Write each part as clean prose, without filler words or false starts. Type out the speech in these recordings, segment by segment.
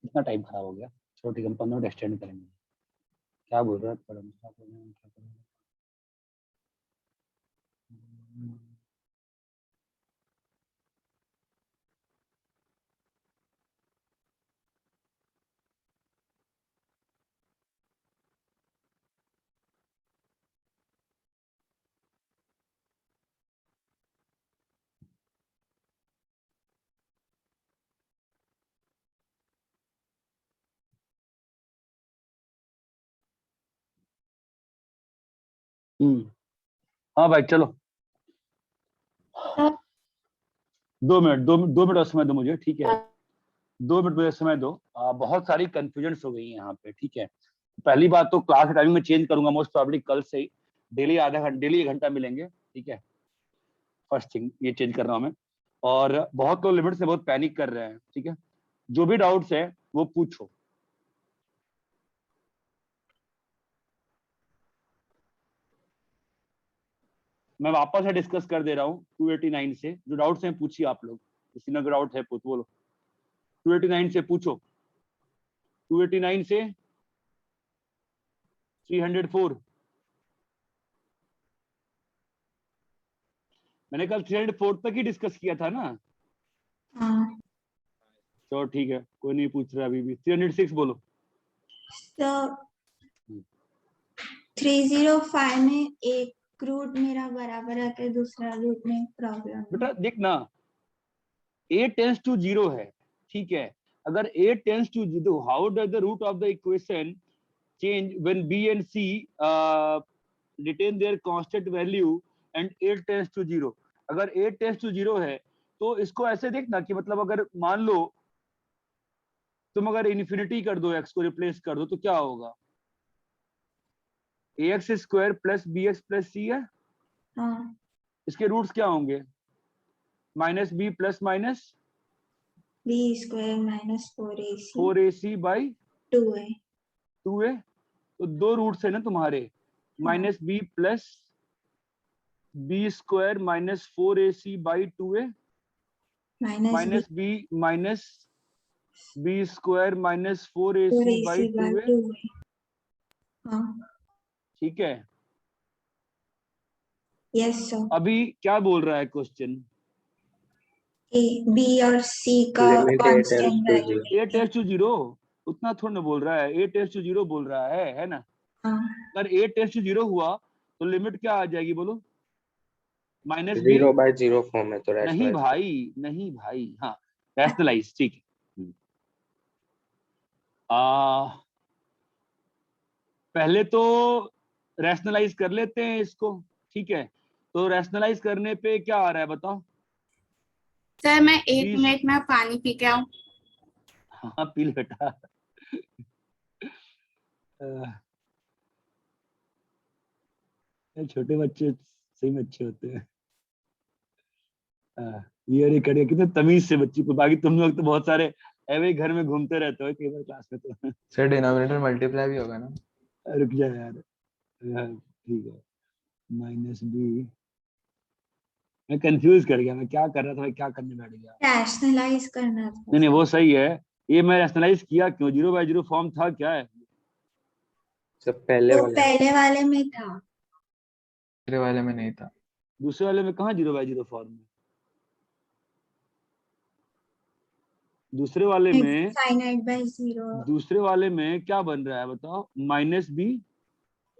इतना टाइम खराब हो गया। चलो ठीक है, हम 15 मिनट एक्सटेंड करेंगे। क्या बोल रहा है हाँ भाई चलो, 2 मिनट और समय दो मुझे, ठीक है? 2 मिनट मुझे समय दो। बहुत सारी कंफ्यूजन हो गई है यहाँ पे, ठीक है? पहली बात तो क्लास के टाइमिंग में चेंज करूंगा मोस्ट प्रॉब्ली कल से ही। डेली आधा घंटा, डेली 1 घंटा मिलेंगे, ठीक है? फर्स्ट थिंग ये चेंज कर रहा हूँ मैं। और बहुत लोग लिमिट से बहुत पैनिक कर रहे हैं, ठीक है? जो भी डाउट्स है वो पूछो। मैं वापस से डिस्कस कर दे रहा हूँ 289 से। जो डाउट्स हैं पूछिए आप लोग, किसी ने डाउट है पूछ बोलो। 289 से पूछो, 289 से 304। मैंने कल 304 तक ही डिस्कस किया था ना? हाँ। तो ठीक है, कोई नहीं पूछ रहा अभी भी। 306 बोलो। तो 305 में एक रूट मेरा बराबर है कि दूसरा रूट में प्रॉब्लम? बेटा देख ना, a टेंस टू 0 है, ठीक है? अगर a tends to 0, how does the root of the equation change when b and c retain their constant value and a tends to 0? अगर a टेंस टू 0 है तो इसको ऐसे देखना कि मतलब अगर मान लो तुम अगर इन्फिनिटी कर दो, x को रिप्लेस कर दो, तो क्या होगा? ax square plus bx plus c है। हाँ। इसके रूट्स क्या होंगे? Minus b plus minus b square minus 4ac 4ac by 2a। 2a। तो 2 रूट्स है ना तुम्हारे, minus b plus b square minus 4ac by 2a minus b square minus 4ac by 2a, 2a। हाँ। ठीक है? Yes sir. अभी क्या बोल रहा है क्वेश्चन? ए बी और सी का limit a tends constant to value 0। a tends to 0 उतना थोड़ा ना बोल रहा है, a टेंस टू 0 बोल रहा है ना? हाँ। अगर a टेंस टू 0 हुआ तो लिमिट क्या आ जाएगी बोलो? Minus B. 0/0 फॉर्म है तो नहीं रैशनलाइज कर। भाई, नहीं भाई, हाँ रैशनलाइज, ठीक है। पहले तो रैशनलाइज कर लेते हैं इसको, ठीक है? तो रैशनलाइज करने पे क्या आ रहा है बताओ? सर मैं 1 20। मिनट में पानी पी के आऊं? हाँ पी ले बेटा। छोटे बच्चे सही में अच्छे होते हैं। ये करिए कितने तमीज से बच्ची को, बाकी तुम लोग तो बहुत सारे ऐवे घर में घूमते रहते हो कई बार क्लास में तो। सर डिनोमिनेटर मल्टीप्लाई भी होगा ना? रुक जा यार, ठीक है। माइनस बी, मैं कंफ्यूज कर गया, मैं क्या कर रहा था, मैं क्या करने बैठ गया। रैशनलाइज करना था। नहीं वो सही है। ये मैं रैशनलाइज किया क्यों? 0/0 फॉर्म था क्या है? सब पहले वो वाले पहले वाले में था, दूसरे वाले में नहीं था। दूसरे वाले में कहाँ 0/0 फॉर्म है? दूसरे वाले में, फाइनाइट बाय 0 दूसरे वाले में क्या बन रहा है बताओ? Minus b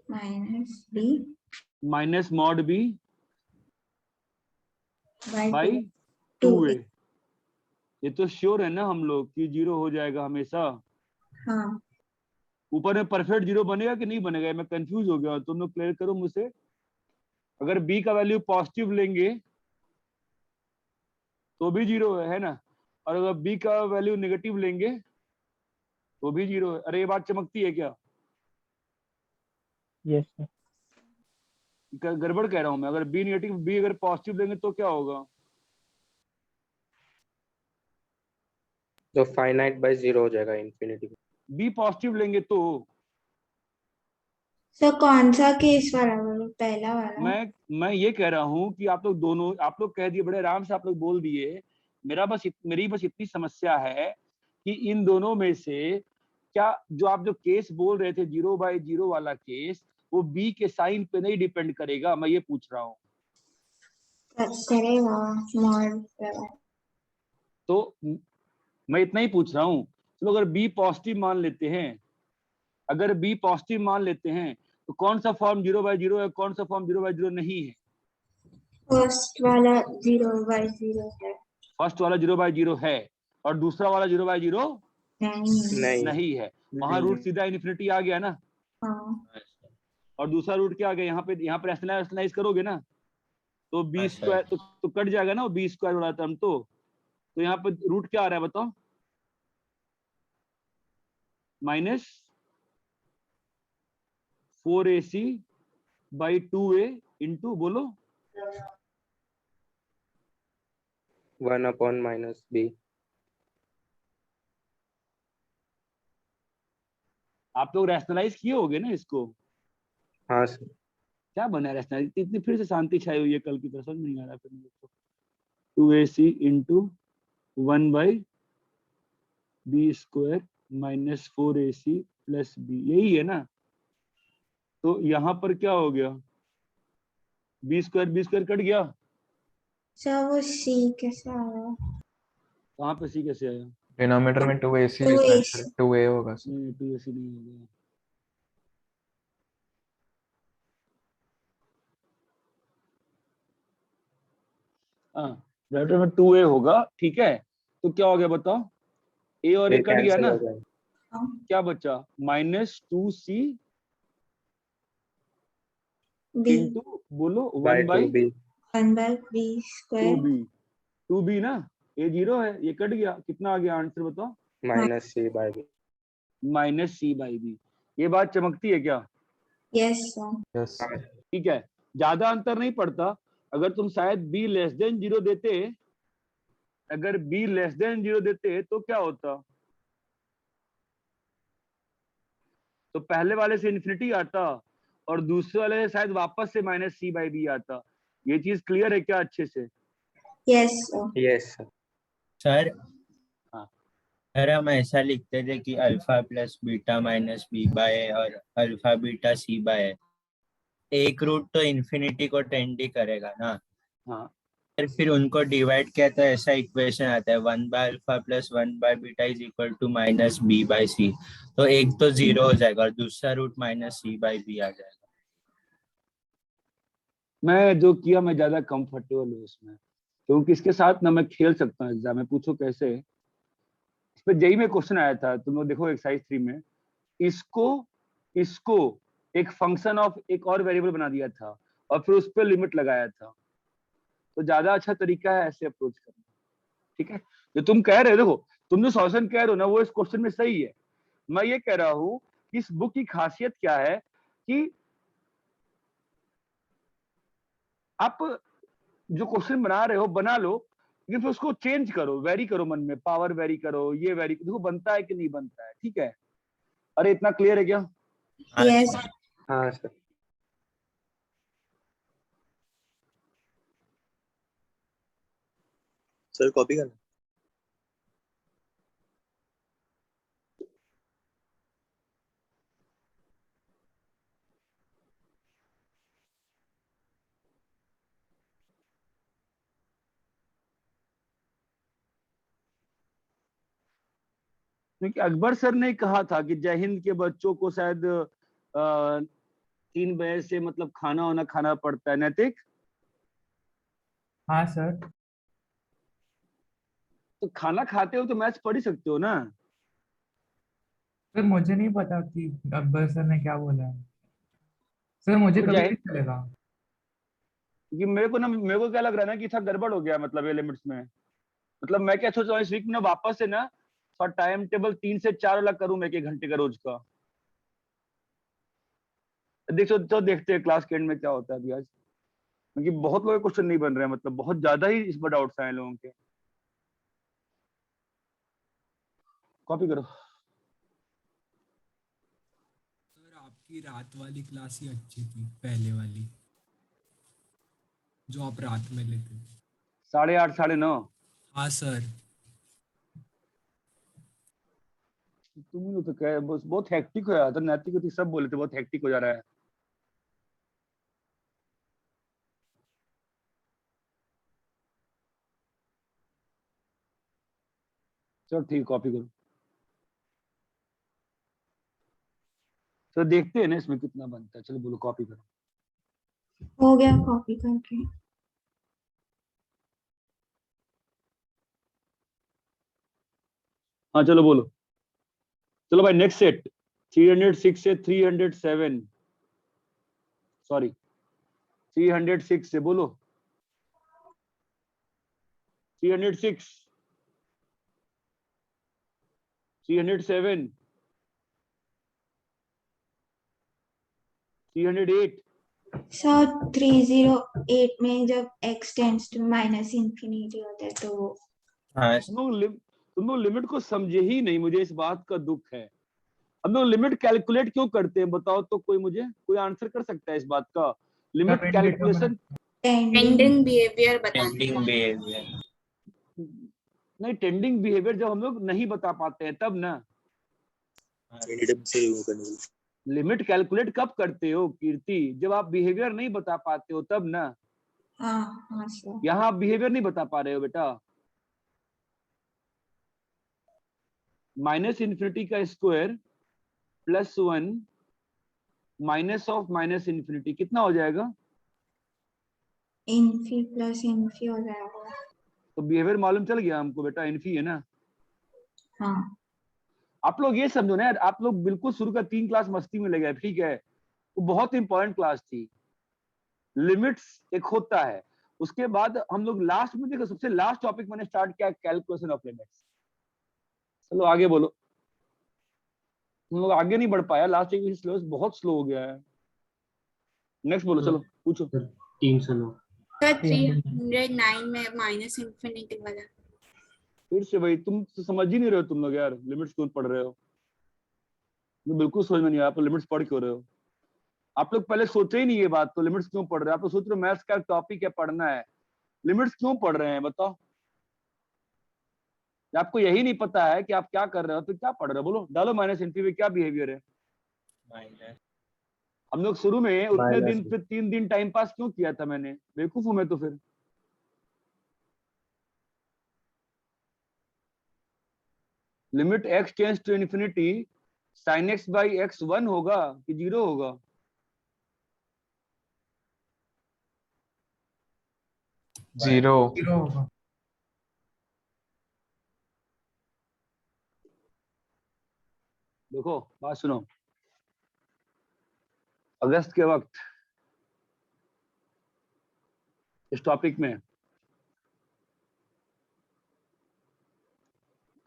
minus b minus mod b by 2 2a। ये तो श्योर है ना हम लोग कि 0 हो जाएगा हमेशा। हाँ। ऊपर में परफेक्ट 0 बनेगा कि नहीं बनेगा? मैं कंफ्यूज हो गया, तुम लोग क्लियर करो मुझसे। अगर b का वैल्यू पॉजिटिव लेंगे तो भी 0 है ना? और अगर b का वैल्यू नेगेटिव लेंगे तो भी 0 है। अरे ये बात चमकती है क्या? Yes sir. गड़बड़ कह रहा हूं मैं? अगर b नेगेटिव, b अगर पॉजिटिव लेंगे तो क्या होगा? तो फाइनाइट बाय 0 हो जाएगा इन्फिनिटी। b पॉजिटिव लेंगे तो सर कौन सा केस वाला बोलो, पहला वाला? मैं ये कह रहा हूं कि आप लोग दोनों, आप लोग कह दिए बड़े आराम से, आप लोग बोल दिए। मेरी बस इतनी समस्या है कि इन दोनों में से क्या जो आप जो केस बोल रहे थे 0/0 वाला केस, वो बी के साइन पे नहीं डिपेंड करेगा, मैं ये पूछ रहा हूँ। करेगा मॉड। तो मैं इतना ही पूछ रहा हूँ। चलो अगर बी पॉजिटिव मान लेते हैं, अगर बी पॉजिटिव मान लेते हैं, तो कौन सा फॉर्म 0/0 है, कौन सा फॉर्म 0/0 नहीं है? फर्स्ट वाला 0/0 है। फर्स्ट वाला 0/0 है और दूसरा वाला 0/0 नहीं। नहीं। नहीं है। वहां रूट सीधा इन्फिनिटी आ गया ना, हाँ। और दूसरा रूट क्या आ गया? यहाँ पे रैशनलाइज करोगे ना, तो बी स्क्वायर तो कट जाएगा ना, बी स्क्वायर वाला टर्म। तो यहाँ पे रूट क्या आ रहा है बताओ? -4ac/2a इंटू बोलो 1/-b। आप लोग रैशनलाइज किए होगे ना इसको? हाँ सर। क्या बना है रैशनलाइज? इतनी फिर से शांति छाई हुई है कल की तरह, समझ में नहीं आ रहा फिर मुझे तो। 2ac इंटू 1/b² -4ac+b, यही है ना? तो यहाँ पर क्या हो गया? b² कट गया। सर वो सी कैसे आया? कहाँ पे सी कैसे आया? डिनोमिनेटर में 2ac लिखा है 2ac सर, 2a होगा सर। नहीं 2ac नहीं हो गया। हाँ, डिनोमिनेटर में 2a होगा, ठीक है। तो क्या हो गया बताओ? a और ये a कट गया कैंसिल ना, हो जाएगा। क्या बचा? -2c b इंटू बोलो बाय 2b। 1/b²। 2b ना, a 0 है, ये कट गया, कितना आ गया आंसर बताओ? -c/b। -c/b। ये बात चमकती है क्या? Yes sir. यस। हाँ। ठीक है, ज्यादा अंतर नहीं पड़ता। अगर तुम शायद b < 0 देते, अगर b < 0 देते तो क्या होता? तो पहले वाले से इन्फिनिटी आता और दूसरे वाले से शायद वापस से -c/b आता। ये चीज क्लियर है क्या अच्छे से? Yes sir. Yes sir. Sir हाँ। सर हम ऐसा लिखते थे कि alpha plus beta minus b/a और अल्फा बीटा c/a। एक रूट तो इन्फिनिटी को टेंड ही करेगा ना, हाँ, फिर उनको डिवाइड किया तो ऐसा इक्वेशन आता है 1/α + 1/β = -b/c। तो एक तो 0 हो जाएगा और दूसरा रूट -c/b आ जाएगा। मैं जो किया मैं ज्यादा कंफर्टेबल हूँ इसमें, क्योंकि इसके साथ ना मैं खेल सकता हूँ एग्जाम में। पूछो कैसे? इस पे जेई में क्वेश्चन आया था, तुम लोग देखो एक्सरसाइज 3 में। इसको इसको एक फंक्शन ऑफ एक और वेरिएबल बना दिया था और फिर उस पर लिमिट लगाया था। तो ज्यादा अच्छा तरीका है ऐसे अप्रोच करना, ठीक है? जो तुम कह रहे हो, देखो तुम जो सॉल्यूशन कह रहे हो ना, वो इस क्वेश्चन में सही है। मैं ये कह रहा हूँ कि इस बुक की खासियत क्या है कि आप जो क्वेश्चन बना रहे हो बना लो, लेकिन फिर उसको चेंज करो, वेरी करो, मन में पावर वेरी करो, ये वेरी देखो बनता है कि नहीं बनता है, ठीक है? अरे इतना क्लियर है क्या? यस। हाँ सर। सर कॉपी करना। क्योंकि अकबर सर ने कहा था कि जय हिंद के बच्चों को शायद 3 बजे से मतलब खाना वाना खाना पड़ता है, नैतिक? हाँ सर। तो खाना खाते हो तो मैच पढ़ ही सकते हो ना। सर मुझे नहीं पता कि अकबर सर ने क्या बोला है। सर मुझे तो कभी जय भी चलेगा। क्योंकि मेरे को क्या लग रहा है ना कि था गड़बड़ हो गया, मतलब ये लिमिट्स में। मतलब मैं क्या सोच रहा हूँ इस वीक में ना वापस से ना थोड़ा टाइम टेबल 3 से 4 वाला करूँ मैं, 1 घंटे का रोज का। देखो तो देखते हैं क्लास के एंड में क्या होता है अभी आज, क्योंकि बहुत लोग क्वेश्चन नहीं बन रहे हैं, मतलब बहुत ज्यादा ही इस पर डाउट्स आए लोगों के। कॉपी करो। सर आपकी रात वाली क्लास ही अच्छी थी, पहले वाली जो आप रात में लेते थे। 8:30 9:30। हाँ सर। तुम ही तो कह, बस बहुत हेक्टिक हो जाता, नैतिक होती सब बोले थे बहुत हेक्टिक हो जा रहा है। चलो ठीक, कॉपी करो। तो देखते हैं ना इसमें कितना बनता है। चलो बोलो, कॉपी करो। हो गया कॉपी करके। हाँ चलो बोलो। चलो भाई नेक्स्ट सेट 306 से 307, सॉरी 306 से बोलो। 306, 307, 308। सर 308 में जब x tends to minus infinity होता है तो वो हाँ तुम लोग लिमिट को समझे ही नहीं, मुझे इस बात का दुख है। हम लोग लिमिट कैलकुलेट क्यों करते हैं बताओ तो, कोई आंसर कर सकता है इस बात का? Limit Sir, calculation tending tending behaviour बताने टेंडिंग का। बिहेवियर। नहीं, टेंडिंग बिहेवियर जब हम लोग नहीं बता पाते हैं तब ना। लिमिट कैलकुलेट कब करते हो कीर्ति? जब आप बिहेवियर नहीं बता पाते हो तब ना। हाँ हाँ सर। यहाँ आप बिहेवियर नहीं बता पा रहे हो बेटा। माइनस इन्फिनिटी का square plus 1 minus of minus infinity कितना हो जाएगा? इन्फी प्लस इन्फी हो जाएगा। तो बिहेवियर मालूम चल गया हमको बेटा, इन्फी है ना। हाँ आप लोग ये समझो ना यार, आप लोग बिल्कुल शुरू का 3 क्लास मस्ती में ले गए, ठीक है, वो बहुत इंपॉर्टेंट क्लास थी। लिमिट्स एक होता है, उसके बाद हम लोग लास्ट में देखो, सबसे लास्ट टॉपिक मैंने स्टार्ट किया कैलकुलेशन ऑफ लिमिट्स। चलो आगे बोलो। हम लोग आगे नहीं बढ़ पाया, लास्ट एक सिलेबस बहुत स्लो हो गया है। नेक्स्ट बोलो, चलो पूछो। 309। सर 309 में माइनस इंफिनिटी वाला। फिर से भाई, तुम तो समझ ही नहीं रहे हो तुम लोग यार, लिमिट्स क्यों पढ़ रहे हो? मुझे बिल्कुल समझ में नहीं आया आप लिमिट्स पढ़ क्यों रहे हो। आप लोग पहले सोचे ही नहीं ये बात, तो लिमिट्स क्यों पढ़ रहे हैं? आप लोग सोच रहे हो मैथ्स का टॉपिक है, पढ़ना है, लिमिट्स क्यों पढ़ रहे हैं बताओ? आपको यही नहीं पता है कि आप क्या कर रहे हो तो क्या पढ़ रहे हो? बोलो, डालो माइनस इनफी में क्या बिहेवियर है। माइनस हम लोग शुरू में उतने Minus दिन, फिर 3 दिन टाइम पास क्यों किया था मैंने? बेवकूफ हूं मैं तो फिर। Limit x tends to infinity sin x by x 1 होगा कि 0 होगा? जीरो। 0 होगा। देखो बात सुनो, अगस्त के वक्त इस टॉपिक में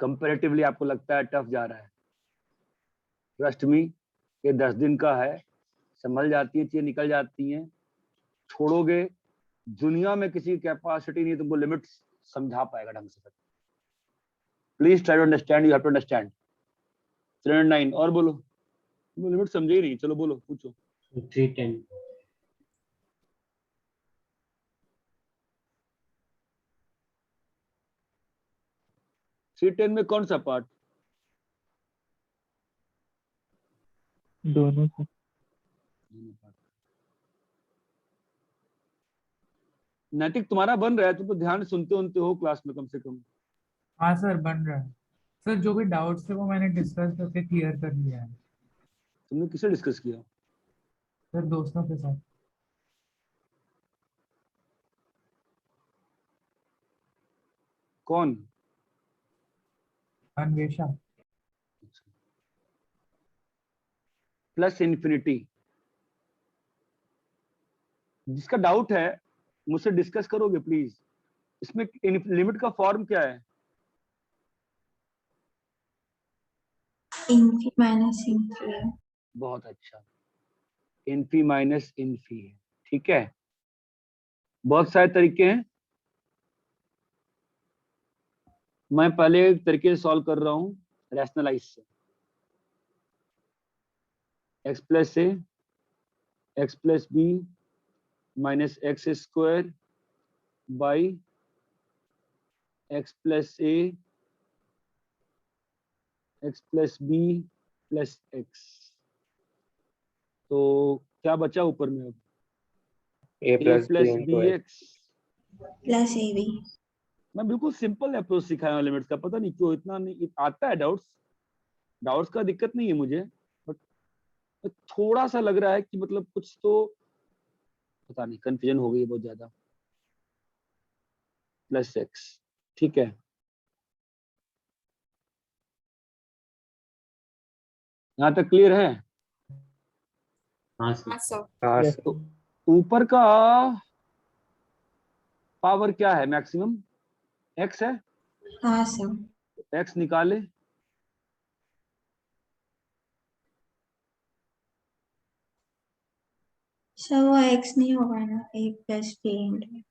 कंपैरेटिवली आपको लगता है टफ जा रहा है। ट्रस्ट मी, ये 10 दिन का है, संभल जाती है चीजें, निकल जाती हैं। छोड़ोगे, दुनिया में किसी की कैपेसिटी नहीं तुमको लिमिट्स समझा पाएगा ढंग से। Please try to understand, you have to understand. 309 और बोलो। तुम लिमिट समझे ही नहीं, चलो बोलो, पूछो। 310। 310 में कौन सा पार्ट? दोनों से। नैतिक तुम्हारा बन रहा है, तुम तो ध्यान से सुनते उनते हो क्लास में कम से कम। हाँ सर बन रहा है। सर जो भी डाउट्स थे वो मैंने डिस्कस करके क्लियर कर लिया है तुमने किससे डिस्कस किया? सर, दोस्तों के साथ। कौन? अन्वेषा। प्लस इन्फिनिटी, जिसका डाउट है मुझसे डिस्कस करोगे प्लीज। इसमें लिमिट का फॉर्म क्या है? इन्फी माइनस इन्फी है। बहुत अच्छा, इन्फी माइनस इन्फी है, ठीक है। बहुत सारे तरीके हैं, मैं पहले एक तरीके से सॉल्व कर रहा हूं, रैशनलाइज से। X plus a x plus b minus x square by x plus a x plus b plus x. तो क्या बचा ऊपर में अब? a a plus b plus into b x. X. Plus a b. मैं बिल्कुल simple approach सिखाया हूँ लिमिट्स का, पता नहीं क्यों इतना नहीं आता है। डाउट्स का दिक्कत नहीं है मुझे, बट थोड़ा सा लग रहा है कि मतलब कुछ तो पता नहीं, कंफ्यूजन हो गई है बहुत ज्यादा। प्लस एक्स, ठीक है। यहाँ तक क्लियर है? हाँ सर। हाँ Yes. sir. तो ऊपर का पावर क्या है? मैक्सिमम एक्स है, हाँ सर। एक्स निकाले। सर वो एक्स नहीं होगा ना, ए प्लस बी इंटू।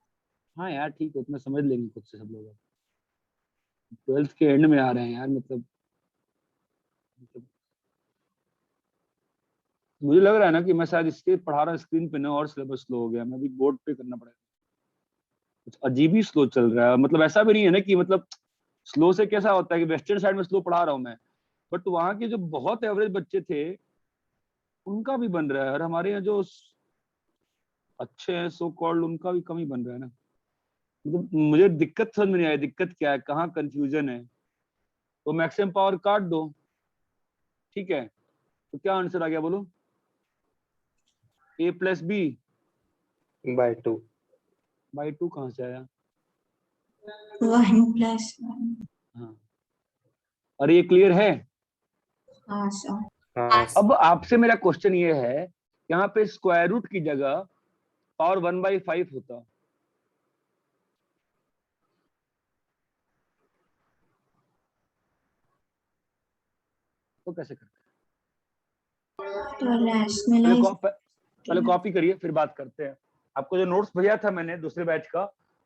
हाँ यार ठीक है, उतना समझ लेंगे खुद से सब लोग। 12th के एंड में आ रहे हैं यार, मतलब मुझे लग रहा है ना कि मैं शायद इसके पढ़ा रहा स्क्रीन पे ना, और सिलेबस स्लो हो गया। मैं भी बोर्ड पे करना पड़ेगा। कुछ अजीब ही स्लो चल रहा है। मतलब ऐसा भी नहीं है ना कि मतलब स्लो से कैसा होता है कि वेस्टर्न साइड में स्लो पढ़ा रहा हूँ मैं, बट वहाँ के जो बहुत एवरेज बच्चे थे उनका भी बन रहा है, और हमारे यहाँ जो अच्छे हैं सो कॉल्ड उनका भी कम ही बन रहा है ना। मतलब मुझे दिक्कत समझ में नहीं आई, दिक्कत क्या है, कहाँ कंफ्यूजन है। तो मैक्सिमम पावर काट दो, ठीक है। तो क्या आंसर आ गया बोलो? a plus b by 2. By 2 कहाँ से आया? 1+1। हाँ, और ये क्लियर है? हाँ सर। हाँ हाँ अब आपसे मेरा क्वेश्चन ये है, यहाँ पे स्क्वायर रूट की जगह पावर 1/5 होता तो कैसे करते? तो पहले रैशनलाइज। पहले कॉपी करिए, फिर बात करते हैं। आपको जो नोट्स भेजा था मैंने दूसरे बैच का,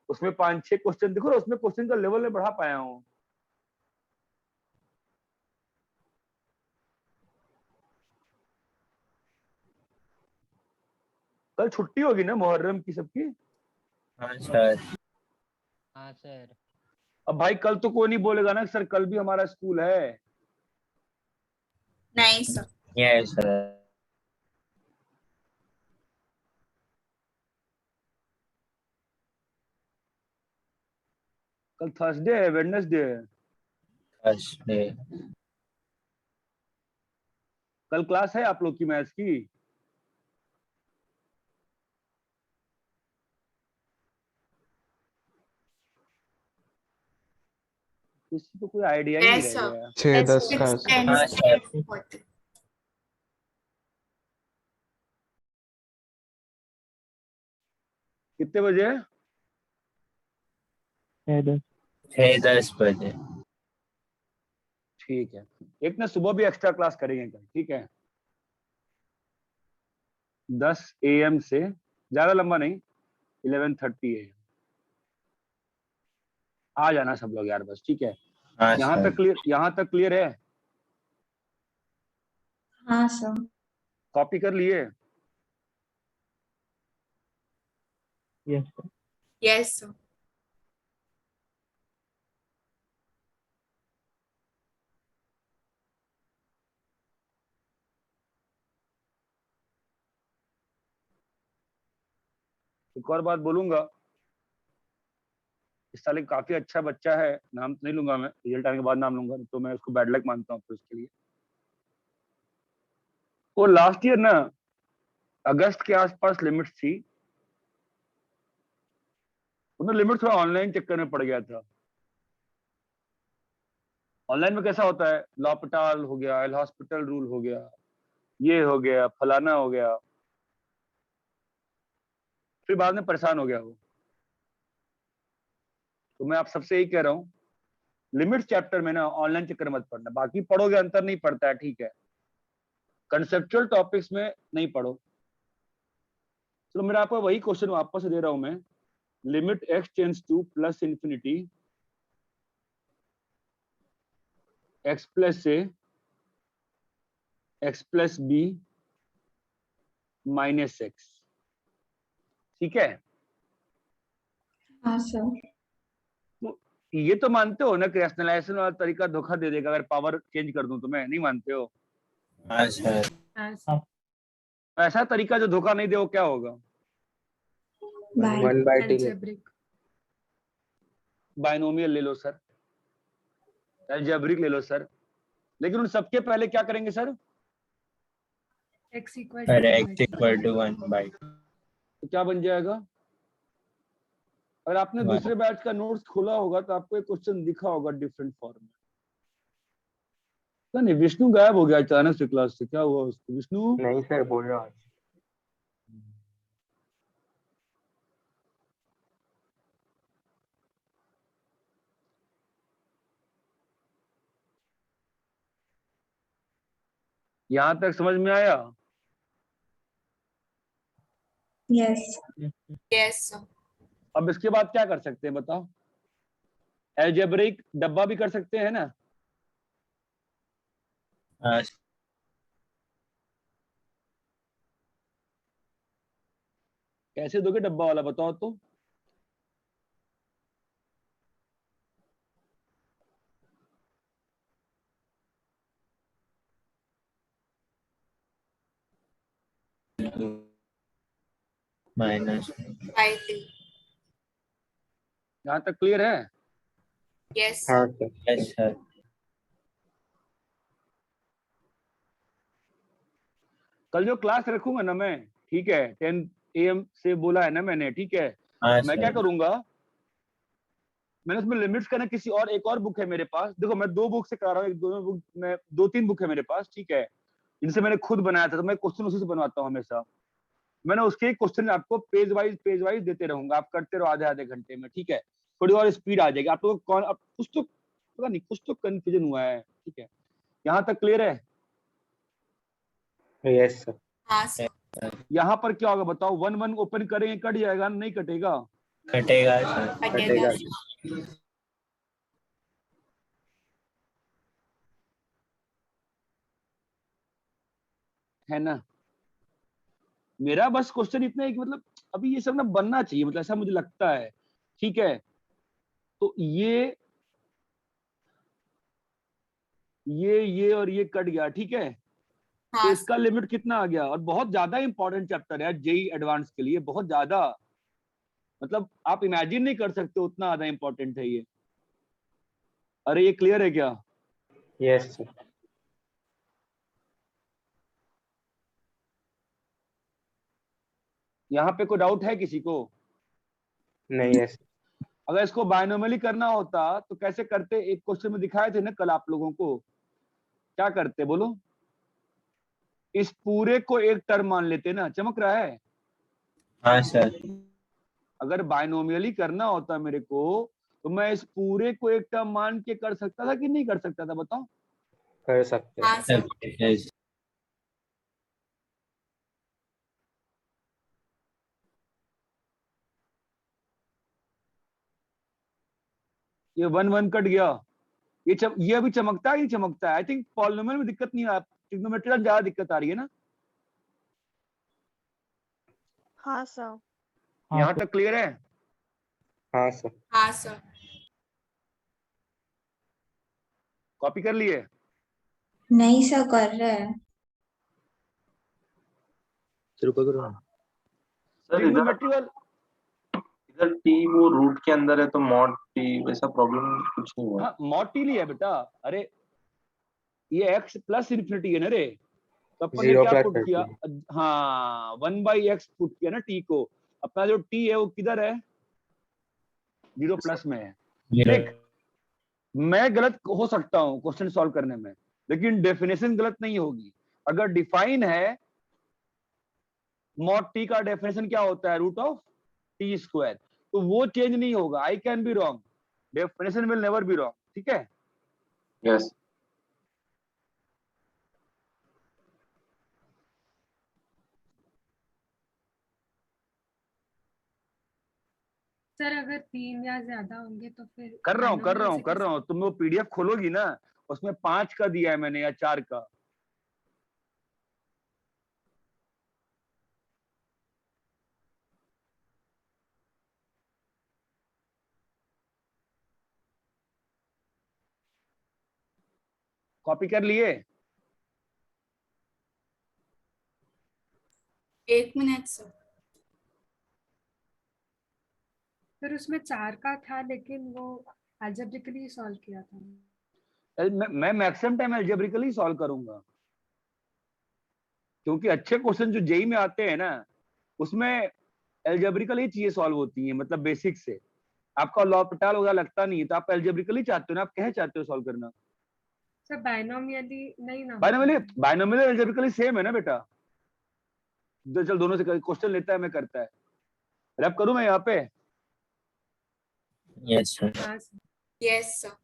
उसमें 5-6 क्वेश्चन देखो, उसमें क्वेश्चन का लेवल में बढ़ा पाया हूँ। कल छुट्टी होगी ना मुहर्रम की सबकी? हाँ सर। हाँ सर। अब भाई कल तो कोई नहीं बोलेगा ना सर कल भी हमारा स्कूल है। नहीं सर। Yes sir. कल थर्सडे है, वेडनेसडे है। थर्सडे। कल क्लास है आप लोग की मैथ्स की? किसी को कोई आइडिया ही नहीं यस रह सर। गया। 6:10 का है सिक्स सर। टेन हाँ सर। होते। कितने बजे? 6:10 बजे। ठीक है, एक ना सुबह भी एक्स्ट्रा क्लास करेंगे कल, ठीक है। 10 AM से, ज्यादा लंबा नहीं, 11:30 AM। आ जाना सब लोग यार बस, ठीक है। हाँ यहाँ सर। तक क्लियर, यहाँ तक क्लियर है? हाँ सर। कॉपी कर लिए? Yes sir. Yes sir. एक और बात बोलूंगा, इस साल एक काफी अच्छा बच्चा है, नाम तो नहीं लूंगा मैं, रिजल्ट आने के बाद नाम लूंगा, तो मैं उसको बैड लक मानता हूँ फिर उसके लिए। वो लास्ट ईयर ना अगस्त के आसपास लिमिट्स थी, उन्हें लिमिट थोड़ा ऑनलाइन चक्कर में पड़ गया था। ऑनलाइन में कैसा होता है, लॉपिटाल हो गया, एल हॉस्पिटल रूल हो गया, ये हो गया, फलाना हो गया, फिर बाद में परेशान हो गया वो। तो मैं आप सबसे यही कह रहा हूँ, लिमिट चैप्टर में ना ऑनलाइन चक्कर मत पड़ना, बाकी पढ़ोगे अंतर नहीं पड़ता है, ठीक है। कंसेप्चुअल टॉपिक्स में नहीं पढ़ो। चलो मेरा आपको वही क्वेश्चन वापस दे रहा हूं मैं, limit x tends to plus infinity x plus से x plus b minus x, ठीक है। हाँ सर। तो ये तो मानते हो ना कि रैशनलाइजेशन वाला तरीका धोखा दे देगा अगर पावर चेंज कर दूं तो? मैं नहीं मानते हो? हाँ सर। ऐसा तरीका जो धोखा नहीं दे वो क्या होगा? बाय 1/t बायनोमियल ले लो सर, अलजेब्रिक ले लो सर, लेकिन उन सबके पहले क्या करेंगे सर? अरे x इक्वल टू 1/2। तो क्या बन जाएगा? अगर आपने One. दूसरे बैच का नोट्स खोला होगा तो आपको एक क्वेश्चन दिखा होगा डिफरेंट फॉर्म में। नहीं, विष्णु गायब हो गया अचानक से क्लास से, क्या हुआ उसको? विष्णु नहीं सर बोल रहा हूँ। यहाँ तक समझ में आया? Yes yes sir. अब इसके बाद क्या कर सकते हैं बताओ? अलजेब्रिक डब्बा भी कर सकते हैं ना? हाँ कैसे दोगे डब्बा वाला बताओ तो? माइनस। By t. यहाँ तक क्लियर है? यस हाँ सर। सर। Yes sir. कल जो क्लास रखूंगा ना मैं, ठीक है, 10 AM से बोला है ना मैंने, ठीक है? हाँ मैं क्या सर। करूंगा, मैंने उसमें लिमिट्स का ना किसी और एक और बुक है मेरे पास, देखो मैं 2 बुक से करा रहा हूँ, एक दोनों बुक में 2-3 बुक है मेरे पास, ठीक है, जिनसे मैंने खुद बनाया था, तो मैं क्वेश्चन उसी से बनवाता हूँ हमेशा। मैंने उसके क्वेश्चन आपको पेज वाइज देते रहूंगा, आप करते रहो आधे आधे घंटे में, ठीक है? थोड़ी और स्पीड आ जाएगी आप लोग को। कौन अब कुछ तो पता नहीं, कुछ तो कंफ्यूजन हुआ है, ठीक है? यहाँ तक क्लियर है? Yes sir. हाँ सर। यहाँ पर क्या होगा बताओ? 1-1 ओपन करेंगे, कट जाएगा नहीं कटेगा? कटेगा सर। कटेगा कटेगा। सर। है ना? मेरा बस क्वेश्चन इतना है कि मतलब अभी ये सब ना बनना चाहिए, मतलब ऐसा मुझे लगता है, ठीक है? तो ये और ये कट गया, ठीक है? तो हाँ इसका लिमिट कितना आ गया? और बहुत ज्यादा इंपॉर्टेंट चैप्टर है जेई एडवांस के लिए, बहुत ज्यादा, मतलब आप इमेजिन नहीं कर सकते उतना ज्यादा इंपॉर्टेंट है ये। अरे ये क्लियर है क्या? Yes sir. यहाँ पे कोई डाउट है किसी को? नहीं यस। अगर इसको बायनोमियली करना होता तो कैसे करते? एक क्वेश्चन में दिखाए थे ना कल आप लोगों को, क्या करते बोलो? इस पूरे को एक टर्म मान लेते ना, चमक रहा है? हाँ सर। अगर बायनोमियली करना होता मेरे को तो मैं इस पूरे को एक टर्म मान के कर सकता था कि नहीं कर सकता था बताओ? कर सकते हैं। हाँ सर। यस। ये 1-1 कट गया, ये अभी चमकता है, नहीं चमकता है? आई थिंक पॉलिनोमियल में दिक्कत नहीं आ, ट्रिग्नोमेट्री में ज्यादा दिक्कत आ रही है ना? हाँ सर। यहाँ तक क्लियर है? हाँ सर। हाँ सर। कॉपी कर लिए? नहीं सर कर रहे हैं। शुरू करो। सर इधर ट्रिग्नोमेट्री वाला इधर टी वो रूट के अंदर है तो मॉड टी वैसा प्रॉब्लम कुछ नहीं हुआ। हाँ मॉड टी लिया बेटा। अरे ये x प्लस इन्फिनिटी है ना रे, तो अपन ने 0 क्या प्लस पुट किया? हाँ 1/x पुट किया ना t को। अपना जो t है वो किधर है? 0 प्लस में है। देख मैं गलत हो सकता हूँ क्वेश्चन सॉल्व करने में, लेकिन डेफिनेशन गलत नहीं होगी। अगर डिफाइन है, मॉड टी का डेफिनेशन क्या होता है? रूट ऑफ टी स्क्वायर, तो वो चेंज नहीं होगा। I can be wrong, definition will never be wrong, ठीक है? यस सर अगर 3 या ज्यादा होंगे तो फिर कर रहा हूँ binomial से तुम वो पीडीएफ खोलोगी ना, उसमें 5 का दिया है मैंने या 4 का। कॉपी कर लिए? 1 मिनट सर। फिर उसमें 4 का था लेकिन वो अलजेब्रिकली सॉल्व किया था। मैं मैक्सिमम टाइम अलजेब्रिकली सॉल्व करूंगा, क्योंकि अच्छे क्वेश्चन जो जेई में आते हैं ना उसमें अलजेब्रिकली चीजें सॉल्व होती हैं, मतलब बेसिक से। आपका लॉपिटाल वगैरह लगता नहीं है, तो आप अलजेब्रिकली चाहते हो ना, आप क्या चाहते हो सॉल्व करना? सर बायनोमियली नहीं ना बायनोमियल अलजेब्रिकली सेम है ना बेटा। चल दोनों से क्वेश्चन लेता है, मैं करता है। रैप करूं मैं यहाँ पे? Yes sir. हाँ सर। Yes sir.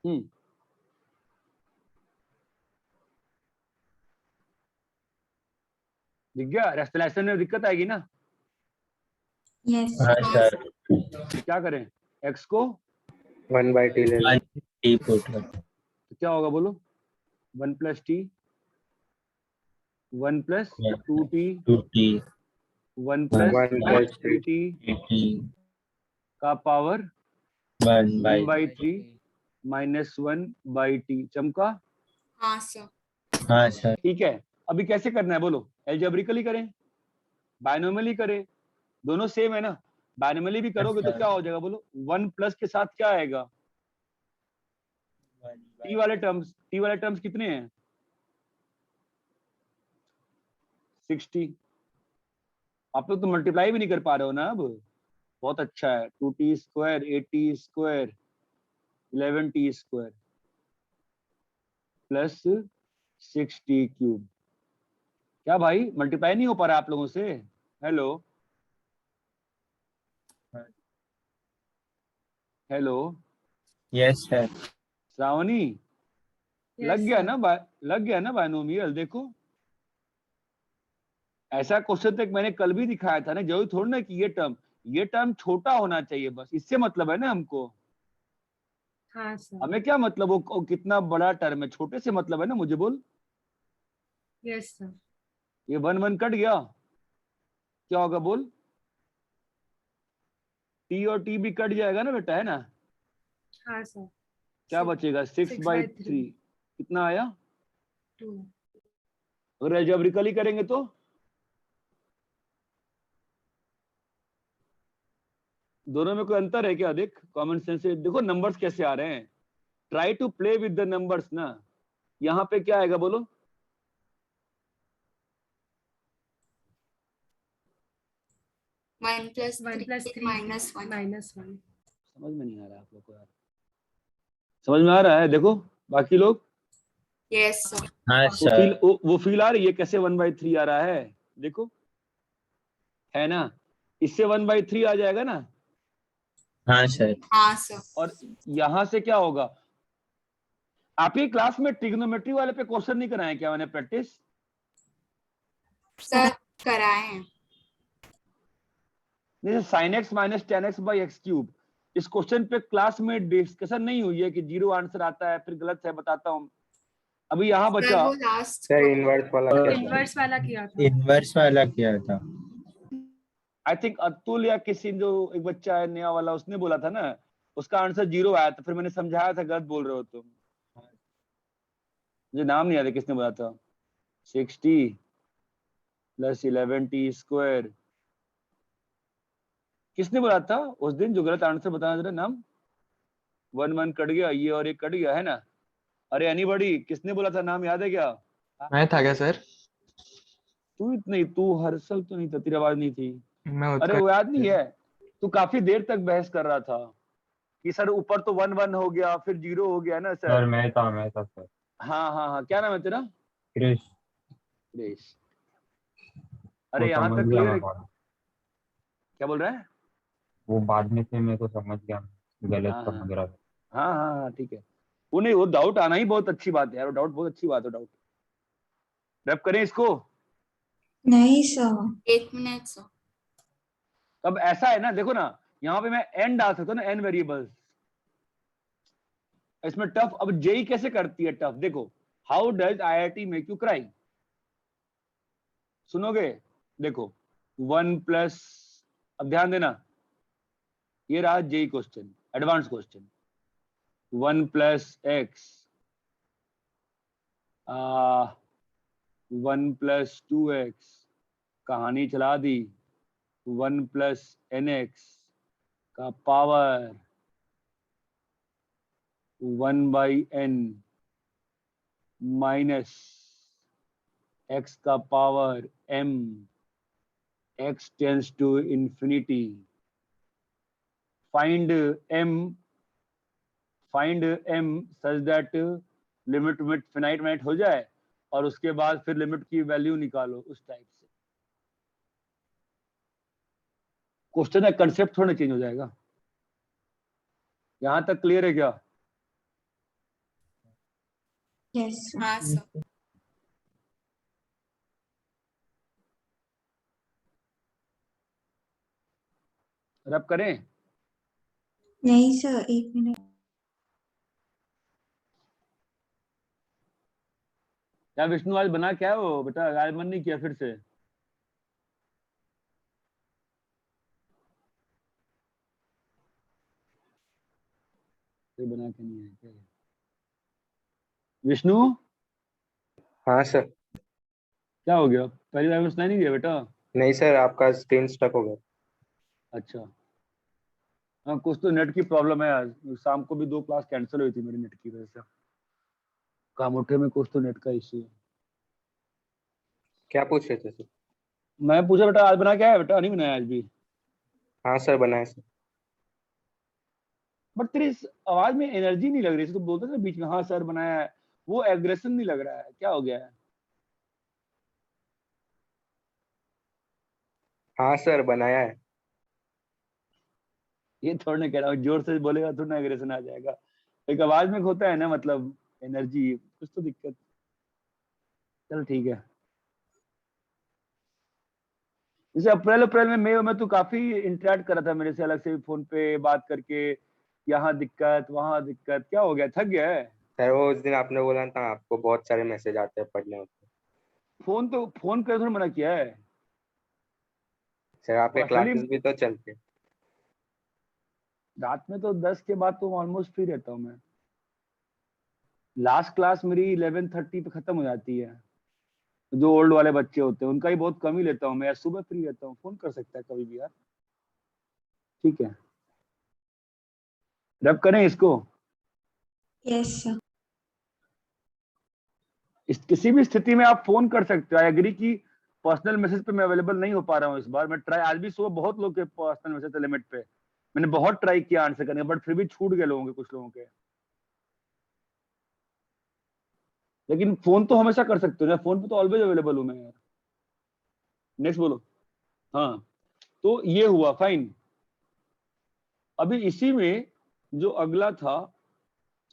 हम्म, दिख गया? रेस्टलेशन में दिक्कत आएगी ना? यस हाँ सर। क्या करें? एक्स को 1/t ले लो। टी पुट कर। तो क्या होगा बोलो? 1 + t 1 + 2t 2t 1 1 + plus 3t 3t का पावर 1/3। 1/3 -1/t। चमका? हाँ सर। हाँ सर। ठीक है, अभी कैसे करना है बोलो? अलजेब्रिकली करें, बायनोमियली करें? दोनों सेम है ना। बायनोमियली भी करोगे तो क्या हो जाएगा बोलो? 1 प्लस के साथ क्या आएगा? टी वाले टर्म्स कितने हैं? 60। आप लोग तो मल्टीप्लाई भी नहीं कर पा रहे हो ना अब। बहुत अच्छा है। 2t square 8t square 11t square plus 6t cube. क्या भाई मल्टीप्लाई नहीं हो पा रहा आप लोगों से? Hello hello yes sir. Shravani, Yes, लग गया sir. ना लग गया ना बायनोमियल? देखो ऐसा क्वेश्चन तक मैंने कल भी दिखाया था ना। जरूरी थोड़ी ना कि ये टर्म छोटा होना चाहिए, बस इससे मतलब है ना हमको। हाँ सर। हमें क्या मतलब वो कितना बड़ा टर्म है, छोटे से मतलब है ना। मुझे बोल, यस सर। ये 1 1 कट गया, क्या होगा बोल? टी और टी भी कट जाएगा ना बेटा, है ना? हाँ सर। क्या बचेगा? 6/3। कितना आया? 2। अगर अलजेब्रिकली करेंगे तो दोनों में कोई अंतर है क्या? देख कॉमन सेंस से देखो नंबर्स कैसे आ रहे हैं। Try to play with the numbers ना। यहाँ पे क्या आएगा बोलो? 1 + 1 + 3 -1। -1। समझ में नहीं आ रहा आप लोग को यार? समझ में आ रहा है? देखो बाकी लोग यस सर। हाँ वो सर। फील आ रही है कैसे 1/3 आ रहा है? देखो है ना, इससे 1/3 आ जाएगा ना। हाँ सर। हाँ सर। और यहां से क्या होगा? आपकी क्लास में ट्रिग्नोमेट्री वाले पे क्वेश्चन नहीं कराए क्या मैंने प्रैक्टिस? सर कराए हैं। जैसे sin x - tan x/x³, इस क्वेश्चन पे क्लास में डिस्कशन नहीं हुई है कि 0 आंसर आता है फिर गलत है, बताता हूँ। अभी यहाँ सर बचा वो लास्ट सर इनवर्स वाला क्या था? इनवर्स वाला किया था। इनवर्स वाला किया था। आई थिंक अतुल या किसी जो एक बच्चा है नया वाला, उसने बोला था ना, उसका आंसर 0 आया था। फिर मैंने समझाया था गलत बोल रहे हो तुम। मुझे नाम नहीं याद है किसने बोला था। 60 + 11t स्क्वायर किसने बोला था उस दिन? जो गलत आंसर बताना जरा नाम। 1 1 कट गया, ये और एक कट गया, है ना? अरे एनीबॉडी, किसने बोला था? नाम याद है क्या? मैं था क्या सर? तू हर्षल तो नहीं था, तेरी आवाज नहीं थी। मैं अरे उत्कर्ष। वो याद नहीं है? तू काफी देर तक बहस कर रहा था कि सर ऊपर तो 1 1 हो गया फिर 0 हो गया ना सर। मैं था सर। हाँ हाँ हाँ, क्या नाम है तेरा? क्रिश। रेस। अरे वो यहाँ समझ तक गया क्लियर मैं है? बात। क्या बोल रहा है? वो बाद में से मेरे को समझ गया, गलत हाँ समझ रहा था। हाँ हाँ हाँ ठीक है। वो नहीं, वो डाउट आना ही बहुत अच्छी बात है यार, डाउट बहुत अच्छी बात है डाउट। रैप करें इसको? नहीं सर। 8 minutes. अब ऐसा है ना, देखो ना, यहाँ पे मैं n डाल सकता हूँ ना, n वेरिएबल्स। इसमें टफ, अब जेई कैसे करती है टफ, देखो, how does IIT make you cry, सुनोगे? देखो 1+, अब ध्यान देना, ये रहा JEE question, advance question. 1+x 1+2x, कहानी चला दी। 1+nx का पावर 1/n माइनस x का power m, x tends to infinity. Find m such that limit finite हो जाए, और उसके बाद फिर लिमिट की वैल्यू निकालो, उस टाइप से क्वेश्चन का कंसेप्ट थोड़ा चेंज हो जाएगा। यहां तक क्लियर है क्या? Yes sir. हाँ सर। रब करें? नहीं सर, 1 मिनट। क्या विष्णु आज बना क्या है वो बेटा, आज मन नहीं किया फिर से? बना के नहीं है क्या विष्णु? हाँ सर। क्या हो गया, पहली बार में सुनाई नहीं दिया बेटा? नहीं सर, आपका स्क्रीन स्टक हो गया। अच्छा, हाँ कुछ तो नेट की प्रॉब्लम है। आज शाम को भी 2 क्लास कैंसिल हुई थी मेरी नेट की वजह से। कामोठे में कुछ तो नेट का इश्यू है। क्या पूछ रहे थे सर? मैं पूछा बेटा आज बना क्या है, बेटा नहीं बनाया आज भी? हाँ सर, बनाए सर। बट तेरी इस आवाज में एनर्जी नहीं लग रही, तो बोलते थे बीच में हाँ सर बनाया है, वो एग्रेशन नहीं लग रहा है, क्या हो गया है? हाँ सर, बनाया है। ये थोड़ा नहीं कह रहा हूँ, जोर से बोलेगा तो ना एग्रेशन आ जाएगा, एक आवाज में होता है ना, मतलब एनर्जी, कुछ तो दिक्कत। चल ठीक है। जैसे अप्रैल में मई में तू काफी इंटरेक्ट कर रहा था मेरे से, अलग से फोन पे बात करके, यहाँ दिक्कत वहां दिक्कत, क्या हो गया, थक गया है? सर वो उस दिन आपने बोला था आपको बहुत सारे मैसेज आते हैं पढ़ने होते। फोन तो फोन कर थोड़ा मना किया है सर आपके पर्सनली। क्लासेस भी तो चलते। रात में तो 10 के बाद तो ऑलमोस्ट फ्री रहता हूँ मैं। लास्ट क्लास मेरी 11:30 पे खत्म हो जाती है। जो ओल्ड वाले बच्चे होते हैं उनका ही बहुत कम ही लेता हूँ मैं, सुबह फ्री रहता हूँ, फोन कर सकता है कभी भी यार, ठीक है? रब करें इसको? Yes sir. किसी भी स्थिति में आप फोन कर सकते हो। आई एग्री कि पर्सनल मैसेज पे मैं अवेलेबल नहीं हो पा रहा हूँ इस बार। मैं ट्राई, आज भी सुबह बहुत लोग के पर्सनल मैसेज लिमिट पे, मैंने बहुत ट्राई किया आंसर करने, बट फिर भी छूट गए लोगों के, कुछ लोगों के। लेकिन फोन तो हमेशा कर सकते हो ना, फोन पे तो ऑलवेज अवेलेबल हूँ मैं यार। नेक्स्ट बोलो। हाँ तो ये हुआ फाइन। अभी इसी में जो अगला था,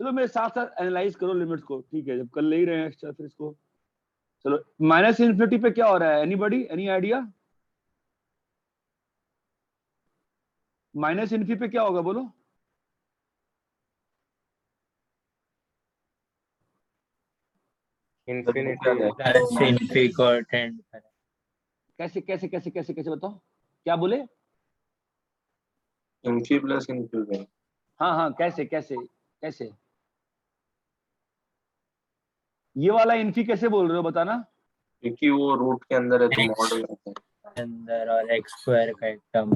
चलो मेरे साथ साथ एनालाइज करो लिमिट्स को, ठीक है? जब कर ले ही रहे हैं एक्स्ट्रा, फिर इसको चलो। माइनस इन्फिनिटी पे क्या हो रहा है, anybody, any idea? Minus infinity पे क्या होगा बोलो? इन्फिनिटी प्लस इन्फी को अटेंड करें। कैसे कैसे कैसे कैसे कैसे बताओ, क्या बोले? Infy plus Infy. हाँ हाँ कैसे कैसे कैसे, ये वाला इन्फी कैसे बोल रहे हो बताना? क्योंकि वो रूट के अंदर है तो मॉड रहता है अंदर और एक्स स्क्वायर का एक टर्म।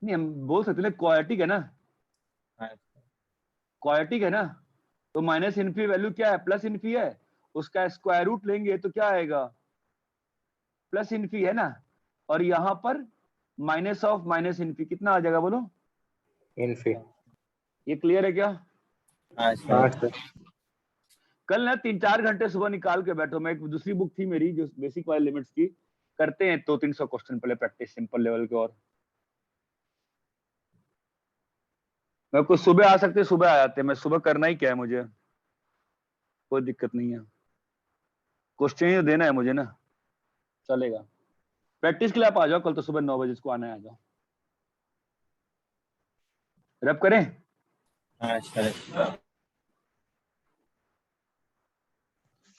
नहीं हम बोल सकते हैं क्वाड्रेटिक है ना, क्वाड्रेटिक है ना, तो माइनस इन्फी वैल्यू क्या है, प्लस इन्फी है, उसका स्क्वायर रूट लेंगे तो क्या आएगा, प्लस इन्फी है ना, और यहाँ पर माइनस ऑफ माइनस इन्फी कितना आ जाएगा बोलो? इन्फी। ये क्लियर है क्या? हाँ हाँ सर। सर। कल ना 3-4 घंटे सुबह निकाल के बैठो। मैं एक दूसरी बुक थी मेरी जो बेसिक वाले लिमिट्स की, करते हैं 200-300 क्वेश्चन पहले प्रैक्टिस सिंपल लेवल के। और मैं कुछ सुबह आ सकते, सुबह आ जाते, मैं सुबह करना ही क्या है मुझे, कोई दिक्कत नहीं है। क्वेश्चन ही देना है मुझे ना, चलेगा। प्रैक्टिस के लिए आप आ जाओ कल तो सुबह 9 बजे, इसको आना है, आ जाओ। रब करें। हाँ सर।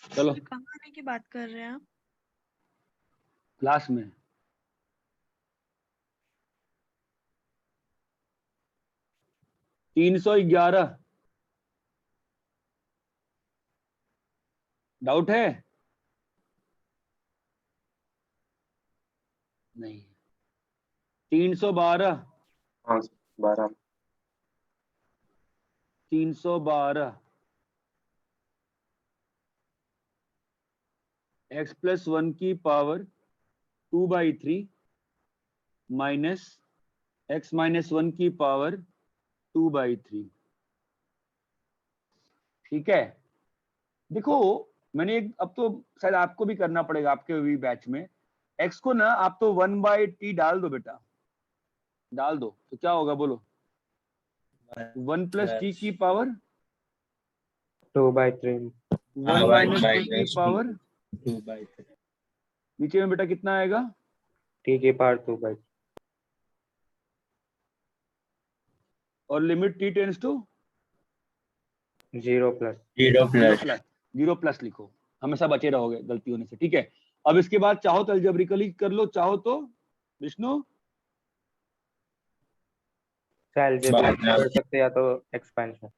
चलो कहाँ आने की बात कर रहे हैं आप? क्लास में। तीन 311 डाउट है? नहीं। 312 हाँ 12 312 x प्लस 1 की पावर 2/3 माइनस x माइनस 1 की पावर 2/3। ठीक है, देखो मैंने एक, अब तो शायद आपको भी करना पड़ेगा आपके भी बैच में। x को ना आप तो 1/t डाल दो बेटा, डाल दो तो क्या होगा बोलो? 1 प्लस t की पावर 2/3 1 माइनस t की पावर 2/3 नीचे में बेटा कितना आएगा? t की पावर 2/3 और limit t tends to 0 plus 0 plus लिखो, हमेशा बचे रहोगे गलती होने से। ठीक है, अब इसके बाद चाहो तो अलजेब्रिकली कर लो, चाहो तो विष्णु अलजेब्रा कर सकते या तो एक्सपेंशन।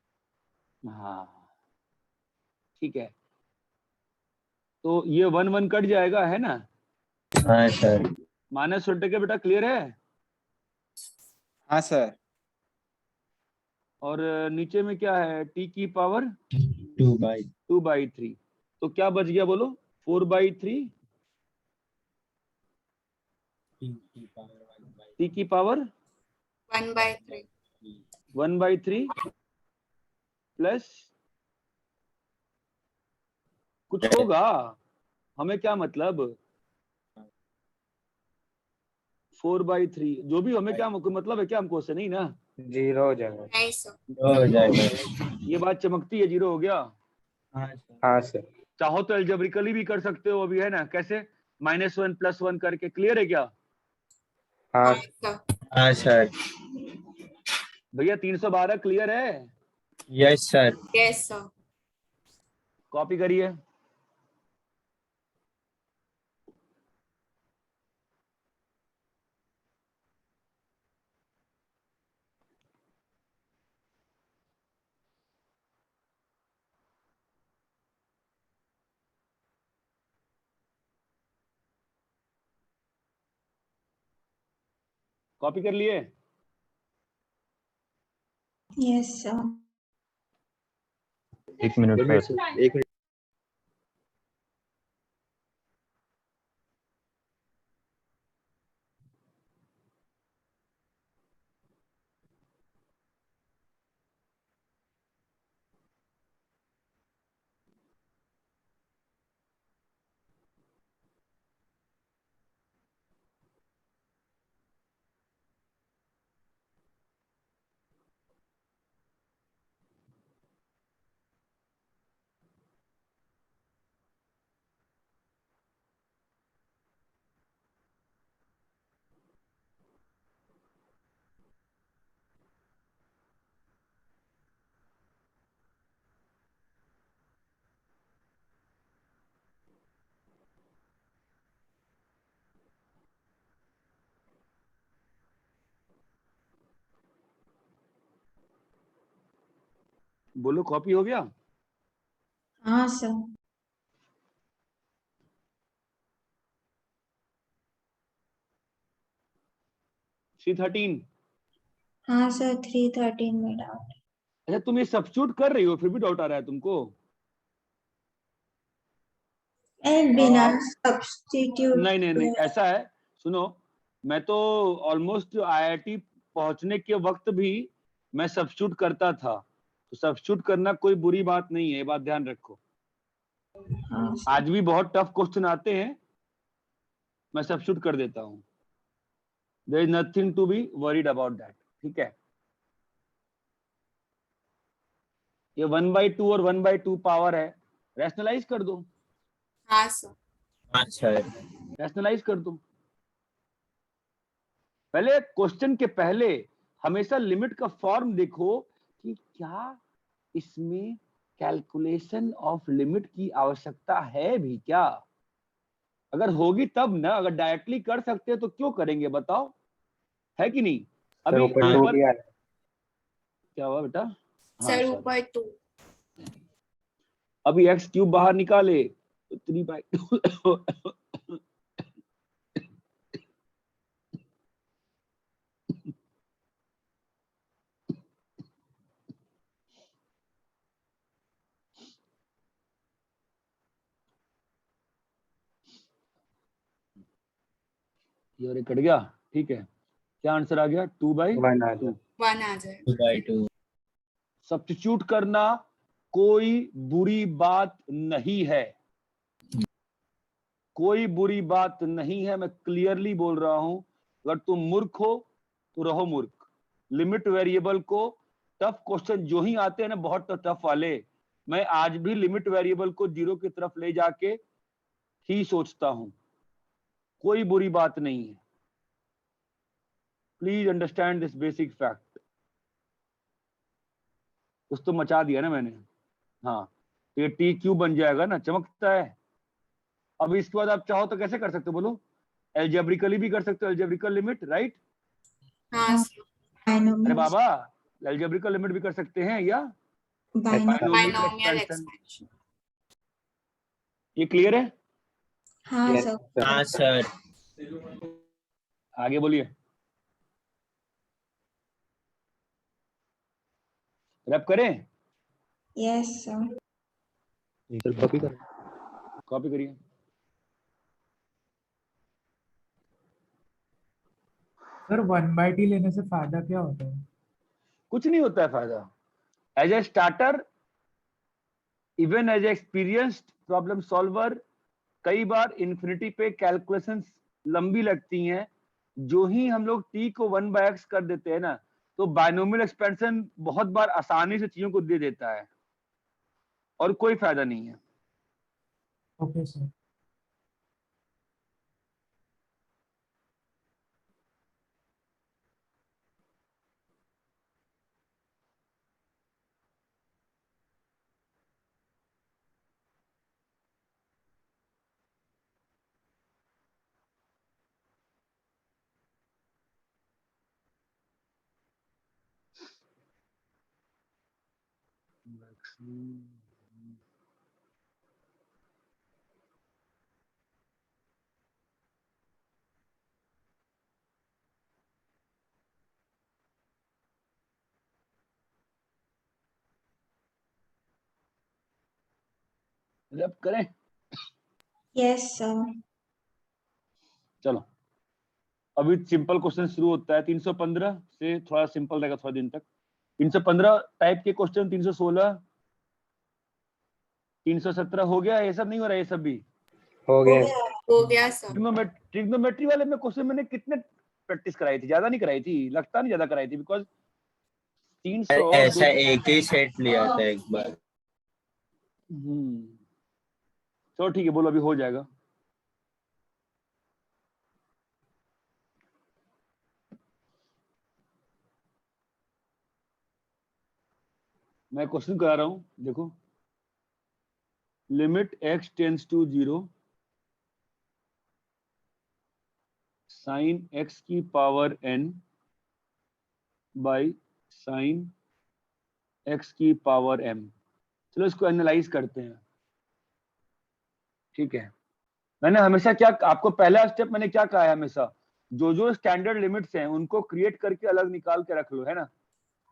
हाँ ठीक है, तो ये 1 कट जाएगा है ना? हाँ सर। माइनस छोटे के बेटा क्लियर है? हाँ सर। और नीचे में क्या है? t की पावर 2/3 तो क्या बच गया बोलो? 4/3 t की पावर 1/3 प्लस कुछ होगा, हमें क्या मतलब? 4/3 जो भी, हमें क्या मतलब है क्या हमको से? नहीं ना, 0 हो जाएगा। हो जाएगा। ये बात चमकती है, 0 हो गया। हाँ सर। चाहो तो अलजेब्रिकली भी कर सकते हो अभी, है ना? कैसे? -1 + 1 करके। क्लियर है क्या हाँ हाँ सर। भैया? 312 क्लियर है? Yes sir. Yes sir. Copy करिए। कॉपी कर लिए? Yes sir. 1 minute sir, 1 minute. बोलो कॉपी हो गया? हाँ सर। C13। हाँ सर 313 में डाउट। अच्छा तुम ये सब्स्टिट्यूट कर रही हो फिर भी डाउट आ रहा है तुमको? बिना सब्स्टिट्यूट नहीं नहीं नहीं, ऐसा है, सुनो, मैं तो ऑलमोस्ट IIT पहुंचने के वक्त भी मैं सब्स्टिट्यूट करता था, तो सब्स्टिट्यूट करना कोई बुरी बात नहीं है, ये बात ध्यान रखो। हाँ आज भी बहुत टफ क्वेश्चन आते हैं, मैं सब्स्टिट्यूट कर देता हूँ। There is nothing to be worried about that, ठीक है। ये 1/2 और 1/2 पावर है, रैशनलाइज कर दो, हाँ सर। हाँ सर। रैशनलाइज कर दो। पहले क्वेश्चन के पहले हमेशा लिमिट का फॉर्म देखो कि क्या इसमें कैलकुलेशन ऑफ लिमिट की आवश्यकता है भी क्या। अगर होगी तब ना, अगर डायरेक्टली कर सकते हैं तो क्यों करेंगे बताओ, है कि नहीं। अभी ऊपर ऊपर 2 दिया है। क्या हुआ बेटा? हाँ सर सर, ऊपर 2। अभी एक्स क्यूब बाहर निकाले तो 3/2 ये कट गया, ठीक है। क्या आंसर आ गया? 2/2। 1 आ जाए। 2/2। सब्स्टिट्यूट करना कोई बुरी बात नहीं है, कोई बुरी बात नहीं है, मैं क्लियरली बोल रहा हूं। अगर तुम मूर्ख हो तो रहो मूर्ख। लिमिट वेरिएबल को टफ क्वेश्चन जो ही आते हैं ना, बहुत टफ वाले, मैं आज भी लिमिट वेरिएबल को 0 की तरफ ले जाके ही सोचता हूं। कोई बुरी बात नहीं है, please understand this basic fact. कुछ तो मचा दिया ना मैंने। हाँ, तो ये टी क्यूब बन जाएगा ना, चमकता है। अब इसके बाद आप चाहो तो कैसे कर सकते हो बोलो? एल्जेब्रिकली भी कर सकते हो, एल्जेब्रिकल लिमिट, राइट? हाँ सर। अरे बाबा, एल्जेब्रिकल लिमिट भी कर सकते हैं, या बाइनोमियल बाइनोमियल एक्सपेंशन। एक्सपेंशन। ये क्लियर है? हाँ Yes, सर। sir. हाँ सर। आगे बोलिए, रैप करें? Yes sir. सर कॉपी कर। कॉपी करिए। सर 1/t लेने से फायदा क्या होता है? कुछ नहीं होता है फायदा। As a starter, even as a experienced problem solver, कई बार इन्फिनिटी पे कैलकुलेशंस लंबी लगती हैं। जो ही हम लोग t को 1/x कर देते हैं ना, तो बाइनोमियल एक्सपेंशन बहुत बार आसानी से चीजों को दे देता है, और कोई फायदा नहीं है। Okay sir. रैप करें? Yes sir. चलो, अभी सिंपल क्वेश्चन शुरू होता है। 315 से थोड़ा सिंपल रहेगा थोड़ा दिन तक। 315 टाइप के क्वेश्चन, 316, 317 हो गया। ये सब नहीं हो रहा, ये सब भी हो गया। हो गया सर। ट्रिग्नोमेट्री वाले में क्वेश्चन मैंने कितने प्रैक्टिस कराई थी? ज्यादा नहीं कराई थी, लगता नहीं ज्यादा कराई थी, बिकॉज 300 और ऐसा एक ही सेट लिया था एक बार। चलो ठीक है, बोलो, अभी हो जाएगा। मैं क्वेश्चन करा रहा हूं, देखो। Limit x tends to 0 sine x की power n by sine x की पावर m। चलो इसको एनालाइज करते हैं, ठीक है। मैंने हमेशा क्या आपको पहला स्टेप मैंने क्या कहा है हमेशा, जो जो स्टैंडर्ड लिमिट्स हैं उनको क्रिएट करके अलग निकाल के रख लो, है ना।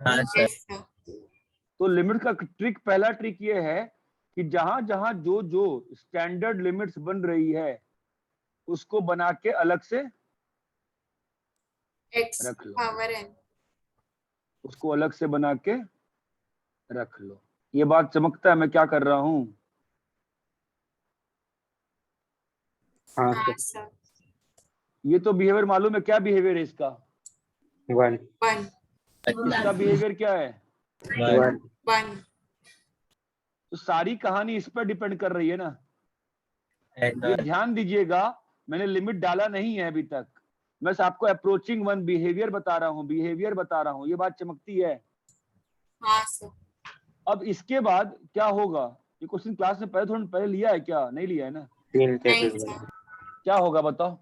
हाँ सर। Yes sir. तो लिमिट का ट्रिक, पहला ट्रिक ये है कि जहां जहां जो जो स्टैंडर्ड लिमिट्स बन रही है उसको बना के अलग से x रख लो, पावर n। उसको अलग से बना के रख लो। ये बात चमकता है मैं क्या कर रहा हूं? हाँ हाँ सर सर ये तो बिहेवियर मालूम है, क्या बिहेवियर है इसका? 1 1 इसका बिहेवियर क्या है? 1 1 तो सारी कहानी इस पर डिपेंड कर रही है ना। And, ये ध्यान दीजिएगा, मैंने लिमिट डाला नहीं है अभी तक, मैं आपको अप्रोचिंग वन बिहेवियर बता रहा हूँ, बिहेवियर बता रहा हूँ, ये बात चमकती है। हाँ सर अब इसके बाद क्या होगा? ये क्वेश्चन क्लास में पहले थोड़ा पहले लिया है क्या? नहीं लिया है ना? 3 नहीं केसेस सर क्या होगा बताओ?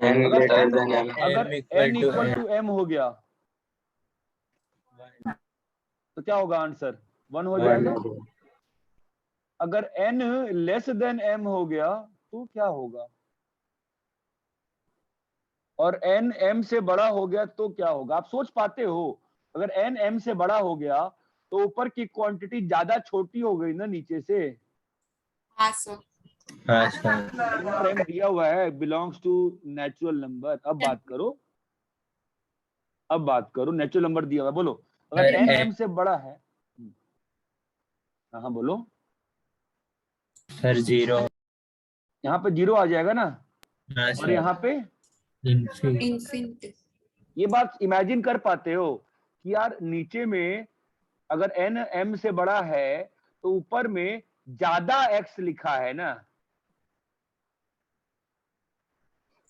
n अगर greater n than m अगर m equal n to equal m. Two m हो गया तो क्या होगा? आंसर 1 हो 1 जाएगा। अगर n लेस देन m हो गया तो क्या होगा? और n m से बड़ा हो गया तो क्या होगा? आप सोच पाते हो? अगर n m से बड़ा हो गया तो ऊपर की क्वांटिटी ज्यादा छोटी हो गई ना नीचे से। हाँ सर हाँ सर m दिया हुआ है, बिलोंग्स टू नेचुरल नंबर। अब बात करो, नेचुरल नंबर दिया हुआ है, बोलो। अगर n m से बड़ा है, हाँ बोलो। सर 0। यहाँ पे 0 आ जाएगा ना, हाँ और सर यहाँ पे इन्फिनिटी। इन्फिनिटी ये बात इमेजिन कर पाते हो कि यार नीचे में अगर n m से बड़ा है तो ऊपर में ज्यादा x लिखा है ना,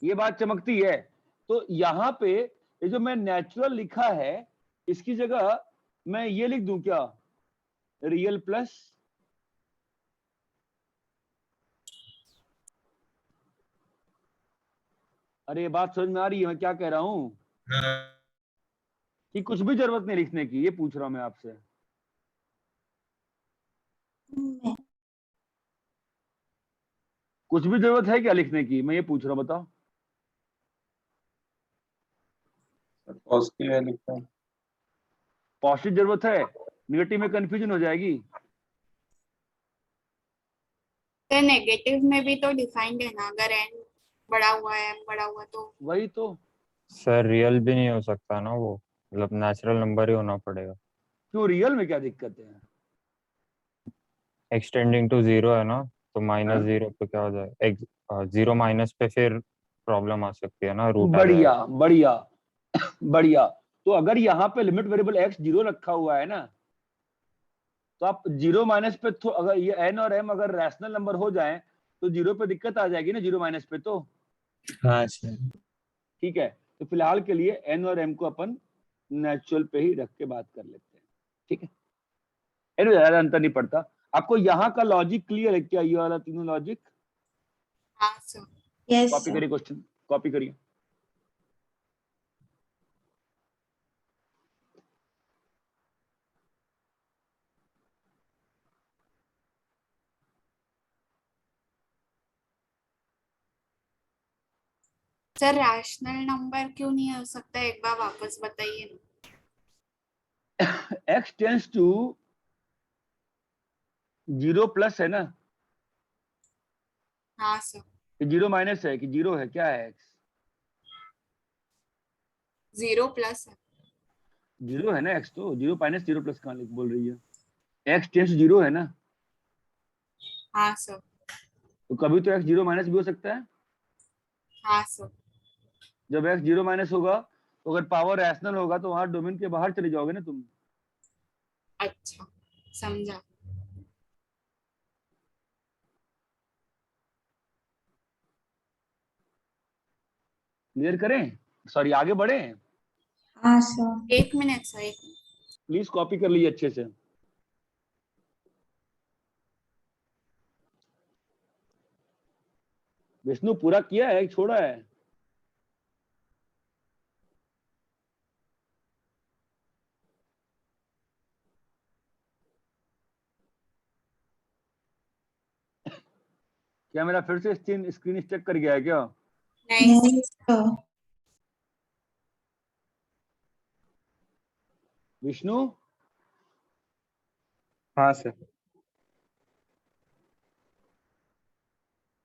ये बात चमकती है। तो यहाँ पे ये जो मैं नेचुरल लिखा है इसकी जगह मैं ये लिख दूं क्या? Real plus. अरे ये बात समझ में आ रही है मैं क्या कह रहा हूं? कि कुछ भी जरूरत नहीं लिखने की, ये पूछ रहा हूं मैं आपसे। कुछ भी जरूरत है क्या लिखने की? मैं ये पूछ रहा हूं, बताओ। पॉजिटिव है लिखता हूँ। पॉजिटिव जरूरत है, निगेटिव में कंफ्यूजन हो जाएगी। सर नेगेटिव में भी तो डिफाइंड है ना, अगर n बड़ा हुआ है m बड़ा हुआ तो। वही तो। सर रियल भी नहीं हो सकता ना, वो मतलब नेचुरल नंबर ही होना पड़ेगा। क्यों, रियल में क्या दिक्कत है? एक्सटेंडिंग टू 0 है ना, तो -0 पे क्या हो जाए? 0 माइनस पे फिर प्रॉब्लम आ सकती है ना, रूट आ बढ़िया जाएगा। बढ़िया बढ़िया। तो अगर यहाँ पे लिमिट वेरिएबल x 0 रखा हुआ है ना, तो आप 0 माइनस पे अगर ये n और m अगर रैशनल नंबर हो जाएं तो 0 पे दिक्कत आ जाएगी ना, 0 माइनस पे। तो हाँ सर ठीक है, तो फिलहाल के लिए n और m को अपन नेचुरल पे ही रख के बात कर लेते हैं, ठीक है। इनमें ज्यादा अंतर नहीं पड़ता। आपको यहाँ का लॉजिक क्लियर है क्या? ये वाला तीनों लॉजिक? हाँ सर यस कॉपी सर। करिए क्वेश्चन, कॉपी करिए। सर रैशनल नंबर क्यों नहीं हो सकता, एक बार वापस बताइए ना। x टेंस टू 0 प्लस है ना, हाँ सर कि 0 माइनस है कि 0 है, क्या है? x 0 प्लस है। 0 है ना x, तो 0 माइनस 0 प्लस कहाँ बोल रही है? x टेंस 0 है ना, हाँ सर तो कभी तो x 0 माइनस भी हो सकता है। हाँ सर जब x 0 माइनस होगा तो अगर पावर रैशनल होगा तो वहां डोमेन के बाहर चले जाओगे ना तुम। अच्छा समझा। क्लियर करें? सॉरी, आगे बढ़े। हाँ sir. 1 minute sir, 1 minute. Please copy कर लीजिए अच्छे से। विष्णु पूरा किया है, छोड़ा है? क्या मेरा फिर से स्क्रीन स्टक कर गया है क्या? नहीं सर। विष्णु हाँ सर।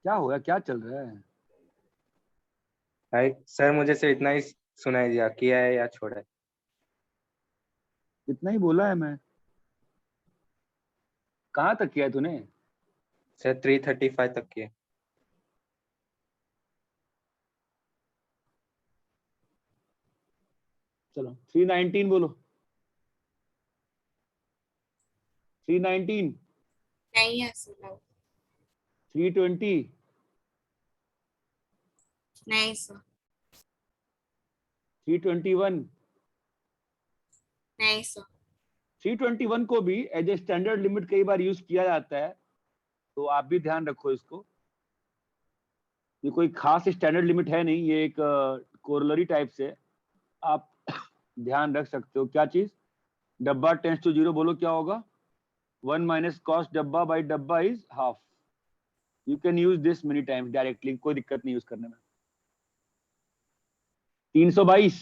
क्या हुआ, क्या चल रहा है? भाई सर मुझे सिर्फ इतना ही सुनाई दिया, किया है या छोड़ा है। इतना ही बोला है मैं। कहाँ तक किया है तूने? सर 335 तक किया। चलो 319 बोलो। 319, नहीं है सर। 320, नहीं सर। 321। नहीं सर। 321 को भी एज ए स्टैंडर्ड लिमिट कई बार यूज किया जाता है, तो आप भी ध्यान रखो इसको। ये कोई खास स्टैंडर्ड लिमिट है नहीं, ये एक कोरोलरी टाइप से आप ध्यान रख सकते हो। क्या चीज? डब्बा टेंस टू जीरो, बोलो क्या होगा? 1 माइनस कॉस डब्बा बाई डब्बा is half. You can use this many times directly, कोई दिक्कत नहीं यूज करने में। 322।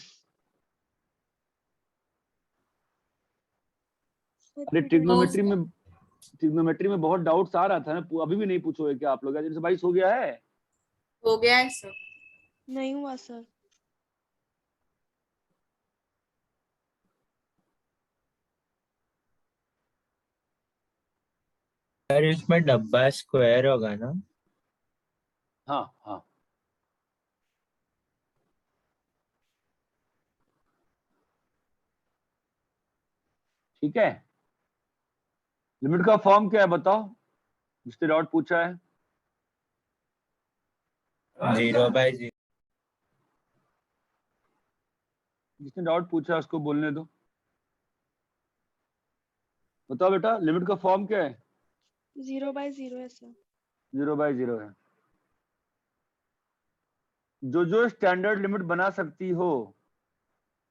अरे ट्रिग्नोमेट्री में बहुत डाउट्स आ रहा था ना, अभी भी नहीं पूछोगे क्या आप लोग? 322 हो गया है? हो गया है सर। नहीं हुआ सर। सर इसमें डब्बा स्क्वायर होगा ना? हाँ हाँ। ठीक है, लिमिट का फॉर्म क्या है बताओ, जिसने डाउट पूछा है? 0/0। जिसने डाउट पूछा है उसको बोलने दो। बताओ बेटा, लिमिट का फॉर्म क्या है? 0/0 है सर। 0/0 है। जो जो स्टैंडर्ड लिमिट बना सकती हो,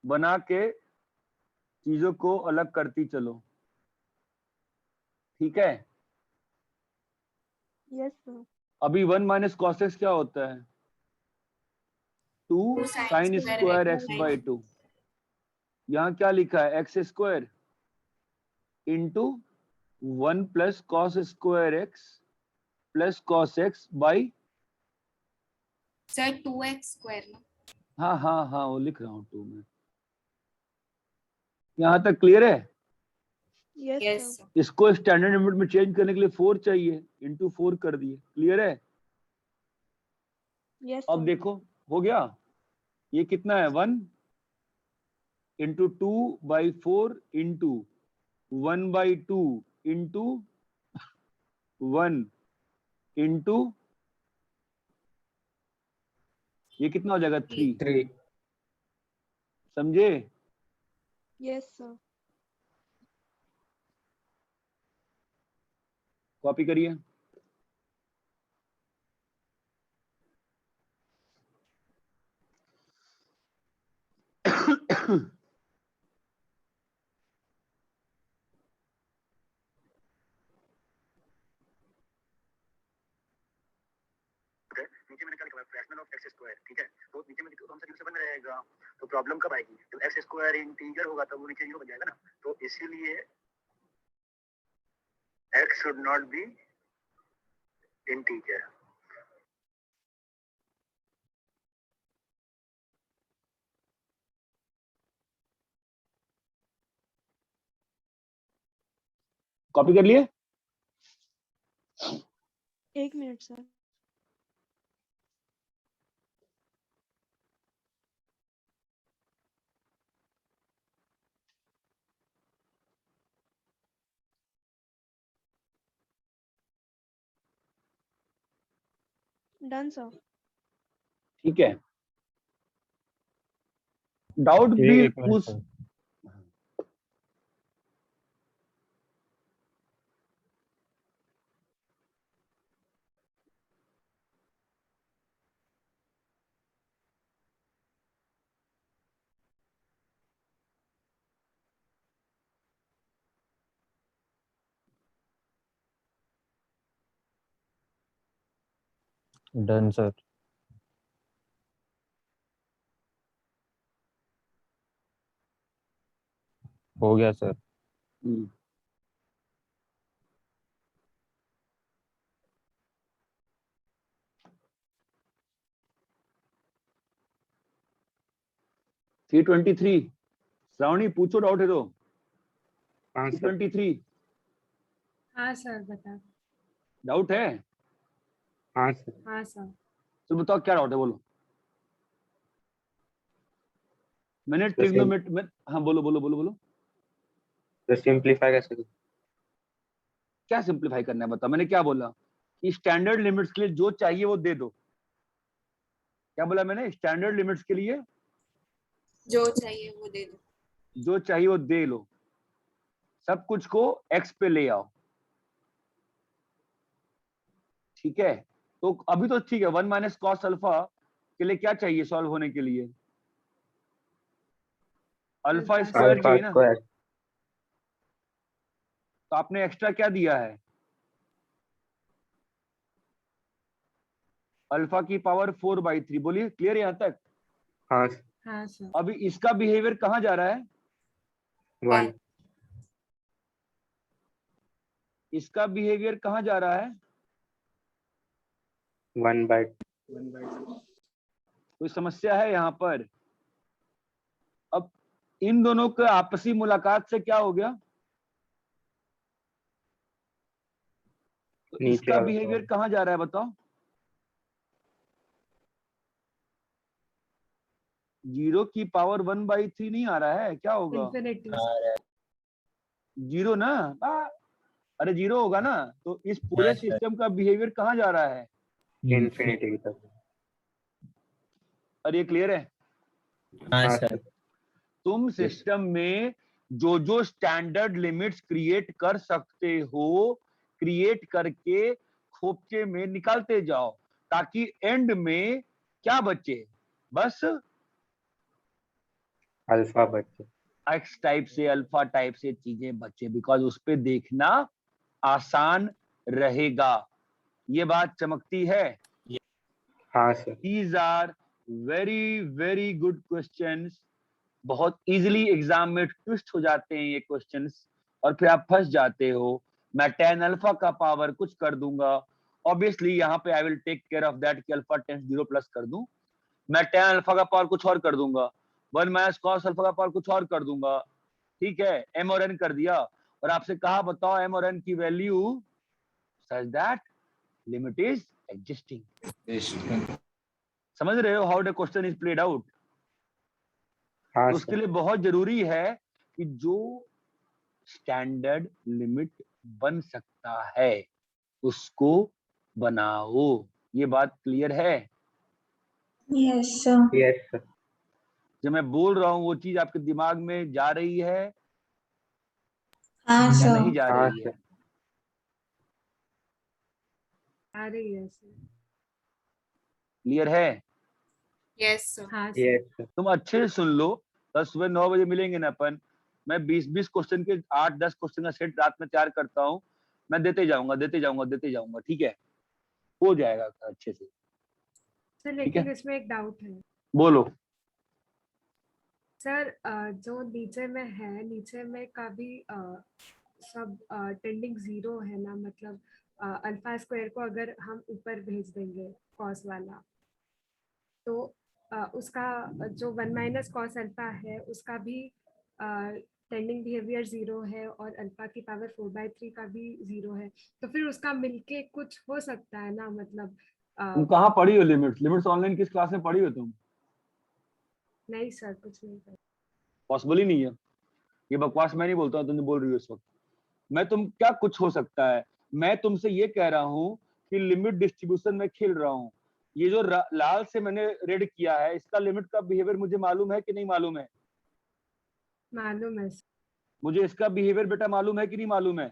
बना के चीजों को अलग करती चलो। ठीक है? Yes sir. अभी 1 माइनस कॉस एक्स क्या होता है? 2 2 sine sin square square x x by 2। यहाँ क्या लिखा है? X square into 1 plus cos square x plus cos x by. Sir 2x square ना। हाँ हाँ हाँ, वो लिख रहा हूँ 2 में। यहाँ तक क्लियर है? Yes yes sir. सर। इसको स्टैंडर्ड लिमिट में चेंज करने के लिए 4 चाहिए, इंटू 4 कर दिए। क्लियर है? यस अब सर। देखो हो गया। ये कितना है? 1 इंटू 2/4 इंटू 1/2 इंटू 1 इंटू, ये कितना हो जाएगा? 3। 3। समझे? Yes sir. कॉपी करिए। नीचे मैंने क्या लिखा है? Fractional of x square. ठीक है, तो नीचे में कौन सा डिवीजन रहेगा? तो प्रॉब्लम कब आएगी? जब एक्स स्क्वायर इंटीजर होगा तब वो नीचे 0 बन जाएगा ना। तो इसीलिए x should not be integer. Copy कर लिए? 1 मिनट सर। Done sir. ठीक है, डाउट भी एक मिनट पूछ। सर। Done sir. हो गया सर। हम्म। थ्री 23। श्रावणी पूछो, डाउट है तो। हाँ सर। 23 हाँ सर बता। डाउट है हाँ सर। हाँ सर। तो बताओ क्या डाउट है, बोलो। मैंने तो ट्रिग्नोमेट्री में, हाँ बोलो बोलो बोलो बोलो, तो सिंप्लीफाई कैसे करूं? क्या सिंप्लीफाई करना है बताओ। मैंने क्या बोला कि स्टैंडर्ड लिमिट्स के लिए जो चाहिए वो दे दो। क्या बोला मैंने? स्टैंडर्ड लिमिट्स के लिए जो चाहिए वो दे दो। जो चाहिए वो दे लो, सब कुछ को x पे ले आओ, ठीक है। तो अभी तो ठीक है, 1 माइनस कॉस अल्फा के लिए क्या चाहिए सॉल्व होने के लिए? अल्फा स्क्वायर अल्फा चाहिए ना। स्क्वायर। तो आपने एक्स्ट्रा क्या दिया है? अल्फा की पावर 4/3। बोलिए, क्लियर यहां तक? हाँ हाँ सर। अभी इसका बिहेवियर कहां जा रहा है? 1 इसका बिहेवियर कहां जा रहा है? 1/2। कोई समस्या है यहाँ पर? अब इन दोनों के आपसी मुलाकात से क्या हो गया? तो नीचे इसका आ गया। बिहेवियर कहां जा रहा है बताओ? 0 की पावर 1/3 नहीं आ रहा है, क्या होगा? इन्फिनिटी। 0 ना। अरे 0 होगा ना। तो इस पूरे हाँ, सर। सिस्टम का बिहेवियर कहां जा रहा है? इन्फिनिटी की तरफ। अरे ये क्लियर है? हाँ हाँ सर। सर। तुम सिस्टम में जो जो स्टैंडर्ड लिमिट्स क्रिएट कर सकते हो, क्रिएट करके खोपचे में निकालते जाओ, ताकि एंड में क्या बचे? बस अल्फा बचे। एक्स टाइप से, अल्फा टाइप से चीजें बचे, बिकॉज उस पे देखना आसान रहेगा। ये बात चमकती है? हाँ sir. These are very very good questions। बहुत इजीली एग्जाम में ट्विस्ट हो जाते हैं ये क्वेश्चंस, और फिर आप फंस जाते हो। मैं tan अल्फा का पावर कुछ कर दूंगा, ऑब्वियसली यहाँ पे I will take care of that कि अल्फा टेंस 0 प्लस कर दूं। मैं tan अल्फा का पावर कुछ और कर दूंगा, 1 माइनस कॉस अल्फा का पावर कुछ और कर दूंगा, ठीक है। m और n कर दिया, और आपसे कहा बताओ m और n की value such that limit is existing. समझ रहे हो how the question is played out? हाँ तो उसके सर। लिए बहुत जरूरी है कि जो स्टैंडर्ड लिमिट बन सकता है उसको बनाओ। ये बात क्लियर है? Yes sir. Yes sir. जब मैं बोल रहा हूं वो चीज आपके दिमाग में जा रही है हाँ या सर। नहीं जा हाँ रही है? सर। आ रही है सर। क्लियर है? Yes sir. हाँ सर। Yes sir. तुम अच्छे से सुन लो। कल सुबह 9 बजे मिलेंगे ना अपन। मैं 20-20 क्वेश्चन के 8-10 क्वेश्चन का सेट रात में तैयार करता हूँ। मैं देते जाऊंगा, ठीक है? हो जाएगा अच्छे से। सर ठीक है, लेकिन इसमें एक डाउट है बोलो। सर। जो नीचे में है, नीचे में का भी सब टेंडिंग 0 है ना, मतलब अल्फा स्क्वायर को अगर हम ऊपर भेज देंगे कॉस वाला, तो उसका जो 1 माइनस कॉस अल्फा है उसका भी टेंडिंग बिहेवियर 0 है, और अल्फा की पावर 4/3 का भी 0 है। तो फिर उसका मिलके कुछ हो सकता है ना, मतलब तुम कहाँ पढ़ी हो लिमिट्स? लिमिट्स ऑनलाइन किस क्लास में पढ़ी हो तुम? नहीं सर, कुछ नहीं कर। पॉसिबल ही नहीं है। ये बकवास मैं नहीं बोलता हूँ, तुम जो बोल रही हो इस वक्त। मैं तुम क्या कुछ हो सकता है, मैं तुमसे ये कह रहा हूँ कि लिमिट डिस्ट्रीब्यूशन में खेल रहा हूँ। ये जो लाल से मैंने रेड किया है, इसका लिमिट का बिहेवियर मुझे मालूम है कि नहीं मालूम है? मालूम है सर। मुझे इसका बिहेवियर बेटा मालूम है कि नहीं मालूम है?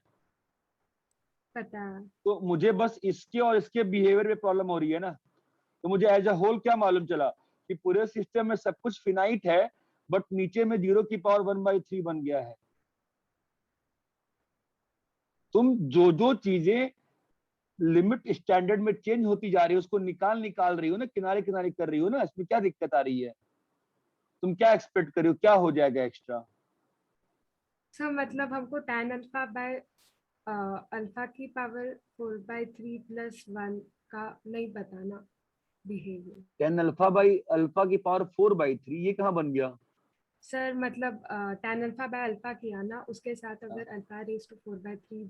पता है। तो मुझे बस इसके और इसके बिहेवियर में प्रॉब्लम हो रही है ना। तो मुझे एज अ होल क्या मालूम चला कि पूरे सिस्टम में सब कुछ फिनाइट है, बट नीचे में 0 की पावर 1/3 बन गया है। तुम जो जो चीजें लिमिट स्टैंडर्ड में चेंज होती जा रही है उसको निकाल रही हो ना, किनारे किनारे कर रही हो ना, इसमें क्या दिक्कत आ रही है? तुम क्या एक्सपेक्ट कर रही हो, क्या हो जाएगा एक्स्ट्रा? सर मतलब हमको tan अल्फा बाय अल्फा की पावर 4/3 + 1 का नहीं पता ना behaviour. tan alpha by alpha की पावर 4/3 ये कहाँ बन गया? सर मतलब tan अल्फा बाय अल्फा किया ना, उसके साथ अगर अल्फा रेज टू 4/3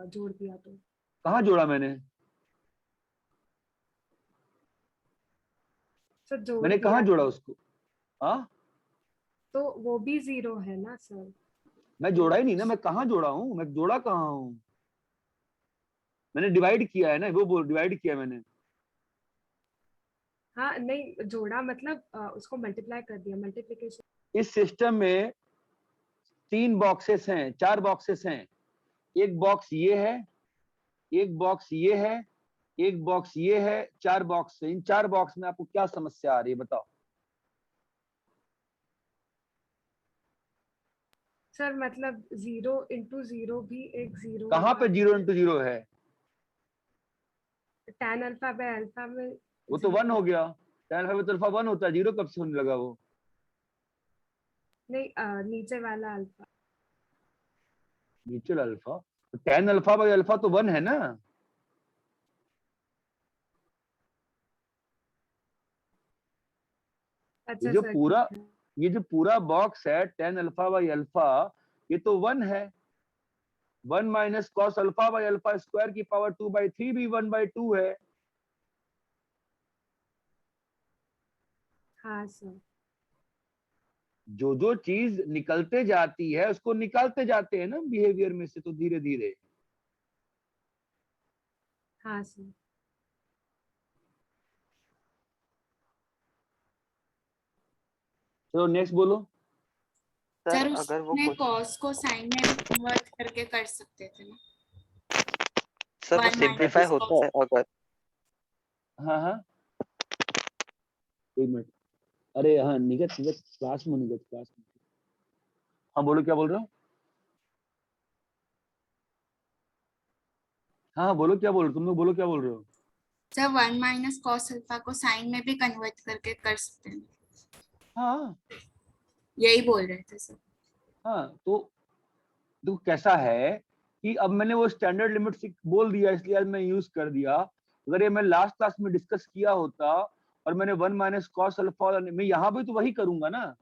जोड़ दिया तो। कहाँ जोड़ा मैंने? सर जोड़ मैंने कहाँ दिया जोड़ा था। उसको? हाँ, तो वो भी 0 है ना सर? मैं जोड़ा ही नहीं ना, मैं कहाँ जोड़ा हूँ, मैं जोड़ा कहाँ हूँ, मैंने डिवाइड किया है ना, वो बोल डिवाइड किया मैंने। हाँ नहीं, जोड़ा मतलब उसको मल्टीप्लाई कर दिया, मल्टीप्लिकेशन। इस सिस्टम में 3 बॉक्सेस हैं, 4 बॉक्सेस हैं, एक बॉक्स ये है, एक बॉक्स ये है, एक बॉक्स ये है, 4 बॉक्स है। इन 4 बॉक्स में आपको क्या समस्या आ रही है बताओ? सर मतलब 0 इंटू 0 भी एक 0। कहाँ पे 0 इंटू 0 है? tan अल्फा बाय अल्फा में वो तो 1 हो गया, tan अल्फा तो अल्फा 1 होता है, 0 कब से होने लगा वो? नहीं, नीचे वाला अल्फा। नीचे अल्फा, तो tan अल्फा बाय अल्फा तो 1 है ना। अच्छा जो सर, पूरा ठीक है। ये जो पूरा बॉक्स है tan अल्फा बाय अल्फा, ये तो 1 है। 1 minus cos alpha by alpha square की पावर 2/3 भी 1/2 है। हाँ सर। जो चीज निकलते जाती है उसको निकालते जाते हैं ना बिहेवियर में से, तो धीरे धीरे। हाँ सर। चलो नेक्स्ट बोलो। सर अगर वो उसमें कॉस को साइन में भी कन्वर्ट करके कर सकते थे ना। सर वो 1 सिंप्लीफाई माइनस होता कॉस। है अगर। हाँ हाँ, एक मिनट। अरे हाँ, निगत निगत क्लास में, निगत क्लास में। हाँ बोलो, क्या बोल रहे हो? हाँ हाँ, बोलो क्या बोल रहे हो तुम लोग, बोलो क्या बोल रहे हो? सर 1 माइनस कॉस अल्फा को साइन में भी कन्वर्ट करके कर सकते हैं। हाँ यही बोल रहे थे सर। हाँ, तो कैसा है कि अब मैंने वो स्टैंडर्ड लिमिट बोल दिया, इसलिए आज मैं यूज कर दिया। अगर ये मैं लास्ट क्लास में डिस्कस किया होता और मैंने 1 माइनस कॉस अल्फा, मैं यहाँ भी तो वही करूंगा ना,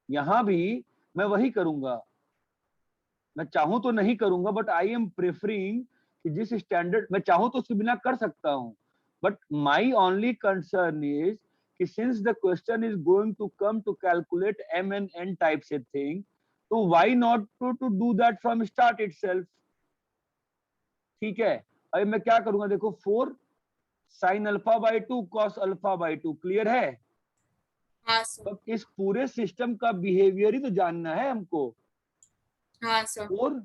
यहाँ भी मैं वही करूंगा। मैं चाहूं तो नहीं करूंगा, बट आई एम प्रेफरिंग कि जिस स्टैंडर्ड, मैं चाहूं तो उसके बिना कर सकता हूं, but my only concern is कि since the question is going to come to calculate m and n types a thing, तो why not to do that from start itself. ठीक है, अभी मैं क्या करूंगा, देखो 4 sine alpha by 2 cos alpha by 2, clear है? हाँ सर। तो इस पूरे सिस्टम का बिहेवियर ही तो जानना है हमको। हाँ सर। और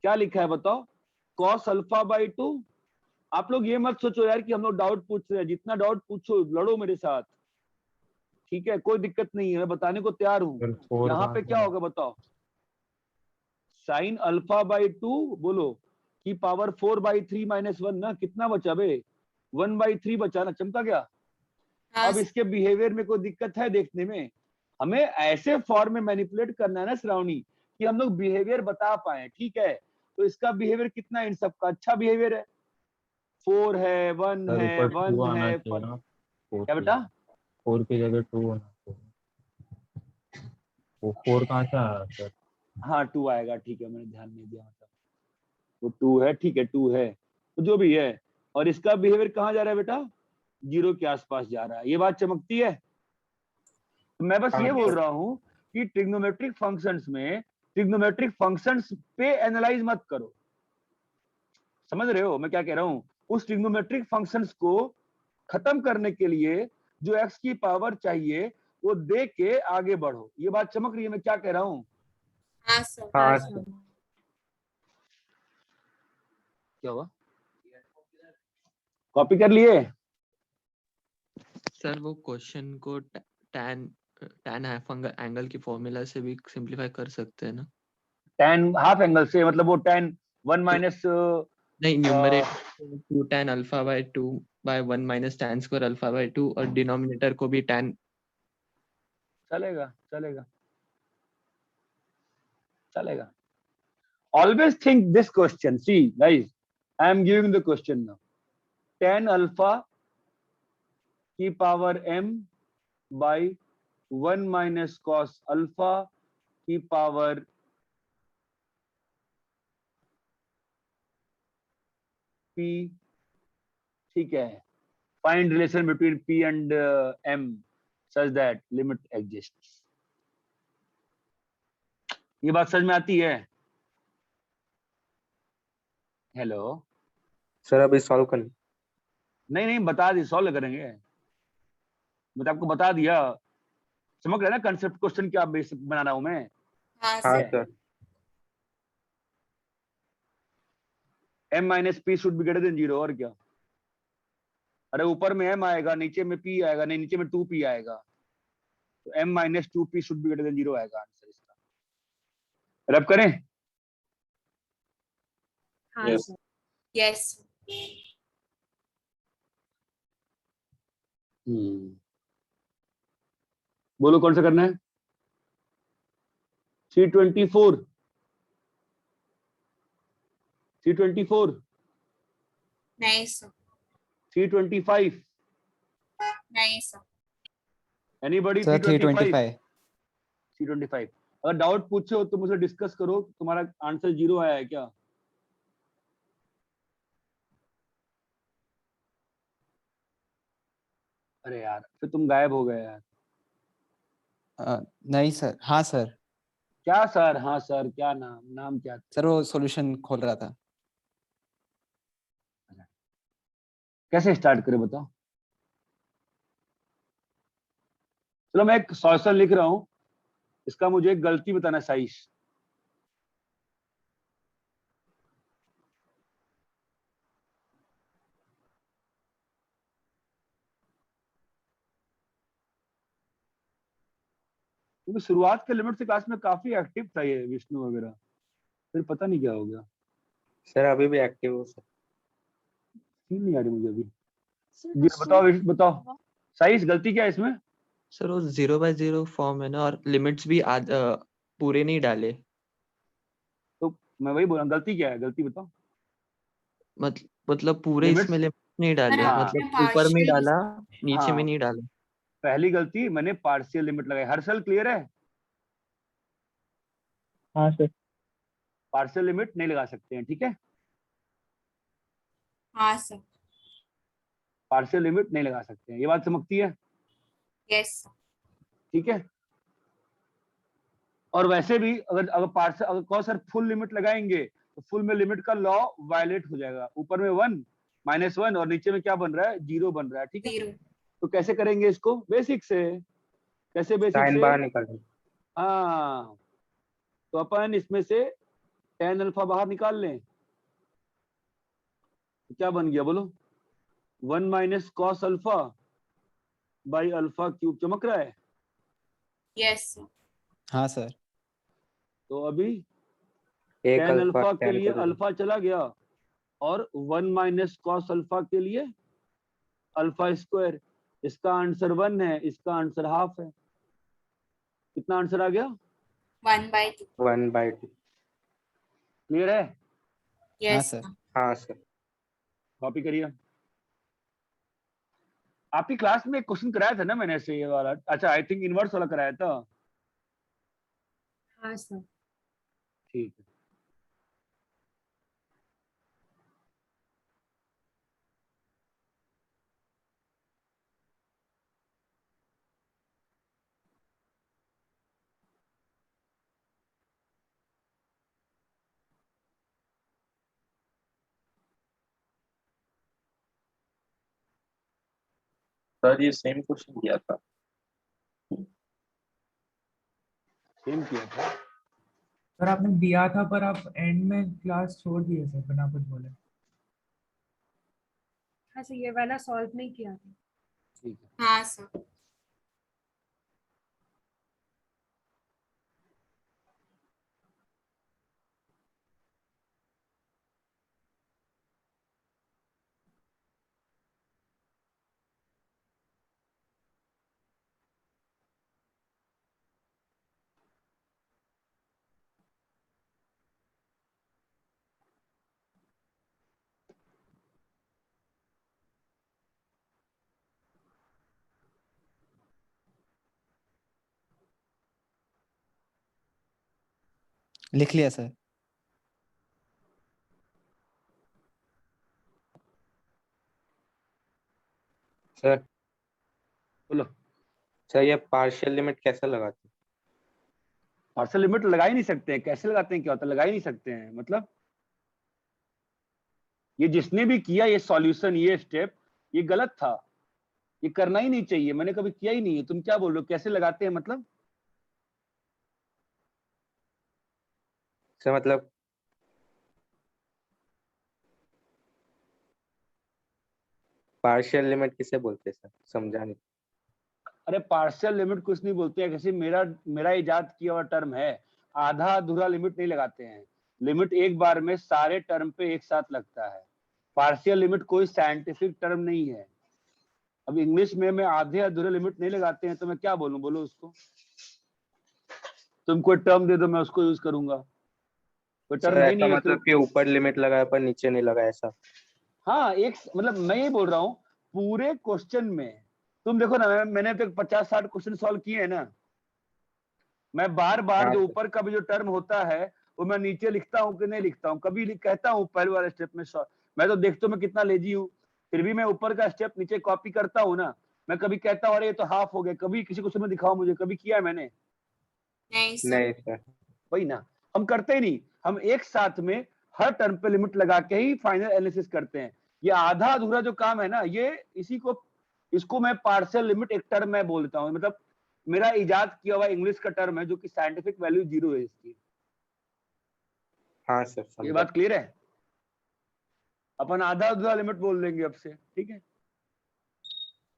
क्या लिखा है बताओ? Cos alpha by 2। आप लोग ये मत सोचो यार कि हम लोग डाउट पूछ रहे हैं, जितना डाउट पूछो, लड़ो मेरे साथ, ठीक है, कोई दिक्कत नहीं है, मैं बताने को तैयार हूँ। फिर 4 यहाँ कहाँ पे से क्या आया? होगा बताओ? साइन अल्फा बाई 2 बोलो की पावर 4/3 माइनस 1 ना, कितना बचा बे? 1/3 बचा ना, चमका गया? हाँ अब सर। इसके बिहेवियर में कोई दिक्कत है देखने में? हमें ऐसे फॉर्म में मैनिपुलेट करना है ना श्रावणी, कि हम लोग बिहेवियर बता पाए, ठीक है? तो इसका बिहेवियर कितना, इन सबका अच्छा बिहेवियर है, 4 है, 1 सर है, ऊपर 2 1 आना है, चाहिए ना, 4 क्या की बेटा? जगह, 4 की जगह 2 होना चाहिए। वो 4 कहाँ से आया सर? हाँ 2 आएगा, ठीक है, मैंने ध्यान नहीं दिया, मतलब वो 2 है, ठीक है 2 है, तो जो भी है। और इसका बिहेवियर कहाँ जा रहा है बेटा? 0 के आसपास जा रहा है, ये बात चमकती है। तो मैं बस हाँ ये बोल सर। रहा हूँ कि ट्रिग्नोमेट्रिक फंक्शंस में, ट्रिग्नोमेट्रिक फंक्शंस पे एनालाइज मत करो, समझ रहे हो मैं क्या कह रहा हूँ? उस ट्रिग्नोमेट्रिक फंक्शंस को खत्म करने के लिए जो x की पावर चाहिए वो दे के आगे बढ़ो। ये बात चमक रही है मैं क्या कह रहा हूँ? हाँ सर। हाँ हाँ सर। क्या हुआ, कॉपी कर लिए? सर वो क्वेश्चन को टैन टैन हाफ एंगल की फॉर्मूला से भी सिंपलीफाई कर सकते हैं ना? tan हाफ एंगल से मतलब वो tan 1 माइनस, नहीं, numerator 2 tan alpha by 2 by 1 minus tan square alpha by 2 और डिनोमिनेटर को भी tan। चलेगा चलेगा चलेगा। Always think this question. See, guys, I am giving the question now. Tan alpha की power m by 1 minus cos alpha की power p, ठीक है? Find relation between p and m such that limit exists. ये बात समझ में आती है? हेलो? सर अभी सॉल्व कर नहीं नहीं, बता दी, सॉल्व करेंगे। मैं तो आपको बता दिया, समझ रहे ना कंसेप्ट, क्वेश्चन क्या बेसिक बना रहा हूं मैं। हाँ हाँ sir. Sir m minus P should be greater than 0, और क्या? अरे ऊपर में m आएगा, नीचे में p आएगा, नहीं नीचे में 2p आएगा, तो m minus 2p should be greater than 0 आएगा आंसर इसका। रब करें? हाँ Yes. सर। यस। बोलो कौन सा करना है? 324, 324, नहीं सर। 325, नहीं सर। एनीबॉडी? सर 325, 325। 325। अगर डाउट पूछे हो तो मुझसे डिस्कस करो, तुम्हारा आंसर 0 आया है क्या? अरे यार, फिर तुम गायब हो गए यार। नहीं सर, हाँ सर। क्या सर? हाँ सर, क्या नाम, नाम क्या? सर वो सॉल्यूशन खोल रहा था। कैसे स्टार्ट करें बताओ? चलो मैं एक सॉल्यूशन लिख रहा हूं, इसका मुझे एक गलती बताना साइश। क्योंकि शुरुआत के लिमिट से क्लास में काफी एक्टिव था ये विष्णु वगैरह, फिर पता नहीं क्या हो गया। सर अभी भी एक्टिव हो सर। फील नहीं आ रही मुझे अभी। सर जी बताओ विष्णु, बताओ साइश, गलती क्या है इसमें? सर वो 0/0 फॉर्म है ना, और लिमिट्स भी पूरे नहीं डाले। तो मैं वही बोल रहा हूँ, गलती क्या है, गलती बताओ। मतलब पूरे लिमिट्स, इसमें लिमिट नहीं डाले, हाँ मतलब ऊपर में डाला, नीचे में हाँ, नहीं डाला। पहली गलती मैंने पार्शियल लिमिट लगाई। हर्षल क्लियर है? हाँ सर। पार्शियल लिमिट नहीं लगा सकते हैं, ठीक है? हाँ सर। पार्शियल लिमिट नहीं लगा सकते हैं, ये बात समझती है? यस। ठीक है। और वैसे भी अगर अगर पार्शियल, अगर कहो सर फुल लिमिट लगाएंगे तो फुल में लिमिट का लॉ वायलेट हो जाएगा। ऊपर में 1 -1 और नीचे में क्या बन रहा है, 0 बन रहा है, ठीक है? 0। तो कैसे करेंगे इसको? बेसिक से। कैसे बेसिक साइन से? बाहर निकालें। हाँ, तो अपन इसमें से tan अल्फा बाहर निकाल लें, तो क्या बन गया बोलो? 1 minus cos alpha by alpha cube. चमक रहा है? Yes sir. हाँ सर। तो अभी एक tan अल्फा अल्फा के tan लिए को दे दो। अल्फा चला गया, और 1 माइनस कॉस अल्फा के लिए अल्फा स्क्वायर। इसका आंसर 1 है, इसका आंसर हाफ है। कितना आंसर आ गया? 1/2। 1/2। क्लियर है? हाँ यस सर। सर। हाँ सर। कॉपी करिए। आपकी क्लास में एक क्वेश्चन कराया था ना मैंने ऐसे ये वाला, अच्छा आई थिंक इनवर्स वाला कराया था। हाँ सर। ठीक है। सर ये सेम क्वेश्चन किया था। सेम किया था। सर आपने दिया था पर आप एंड में क्लास छोड़ दिए सर बिना कुछ बोले। हाँ सर, ये वाला सॉल्व नहीं किया था। ठीक है। हाँ सर। लिख लिया सर। सर बोलो। सर ये पार्शियल लिमिट कैसे लगाते हैं? पार्शियल लिमिट लगा ही नहीं सकते हैं, कैसे लगाते हैं, क्या होता है, लगा ही नहीं सकते हैं। मतलब ये जिसने भी किया ये सॉल्यूशन, ये स्टेप, ये गलत था, ये करना ही नहीं चाहिए, मैंने कभी किया ही नहीं है। तुम क्या बोल रहे हो, कैसे लगाते हैं मतलब? सर मतलब पार्शियल लिमिट किसे बोलते हैं सर, समझा नहीं। अरे पार्शियल लिमिट कुछ नहीं बोलते हैं, जैसे मेरा मेरा इजाद किया हुआ टर्म है, आधा अधूरा लिमिट नहीं लगाते हैं। लिमिट एक बार में सारे टर्म पे एक साथ लगता है। पार्शियल लिमिट कोई साइंटिफिक टर्म नहीं है। अब इंग्लिश में मैं आधे अधूरे लिमिट नहीं लगाते हैं तो मैं क्या बोलूं, बोलो उसको। तुम कोई टर्म दे दो मैं उसको यूज करूंगा, कोई सर टर्म है ऐसा नहीं है तो। मतलब कि ऊपर लिमिट लगाया पर नीचे नहीं लगा ऐसा? हाँ, एक मतलब मैं ये बोल रहा हूँ पूरे क्वेश्चन में तुम देखो ना, मैंने तो 50-60 क्वेश्चन सॉल्व किए हैं ना। मैं बार बार हाँ जो सर। ऊपर का भी जो टर्म होता है वो मैं नीचे लिखता हूँ कि नहीं लिखता हूँ, कभी कहता हूँ पहले वाले स्टेप में मैं तो देखता हूँ मैं कितना लेजी हूँ, फिर भी मैं ऊपर का स्टेप नीचे कॉपी करता हूँ ना। मैं कभी कहता हूँ अरे ये तो हाफ हो गया, कभी किसी क्वेश्चन में दिखाओ मुझे, कभी किया है मैंने? नहीं सर। नहीं सर। वही ना, हम करते ही नहीं। हम एक साथ में हर टर्म पे लिमिट लगा के ही फाइनल एनालिसिस करते हैं। ये आधा अधूरा जो काम है ना, ये इसको मैं पार्शियल लिमिट एक टर्म में बोलता हूँ। मतलब मेरा इजाद किया हुआ इंग्लिश का टर्म है जो कि साइंटिफिक वैल्यू 0 है इसकी। हाँ सर ये समझा। बात क्लियर है? अपन आधा अधूरा लिमिट बोल देंगे अब से, ठीक है?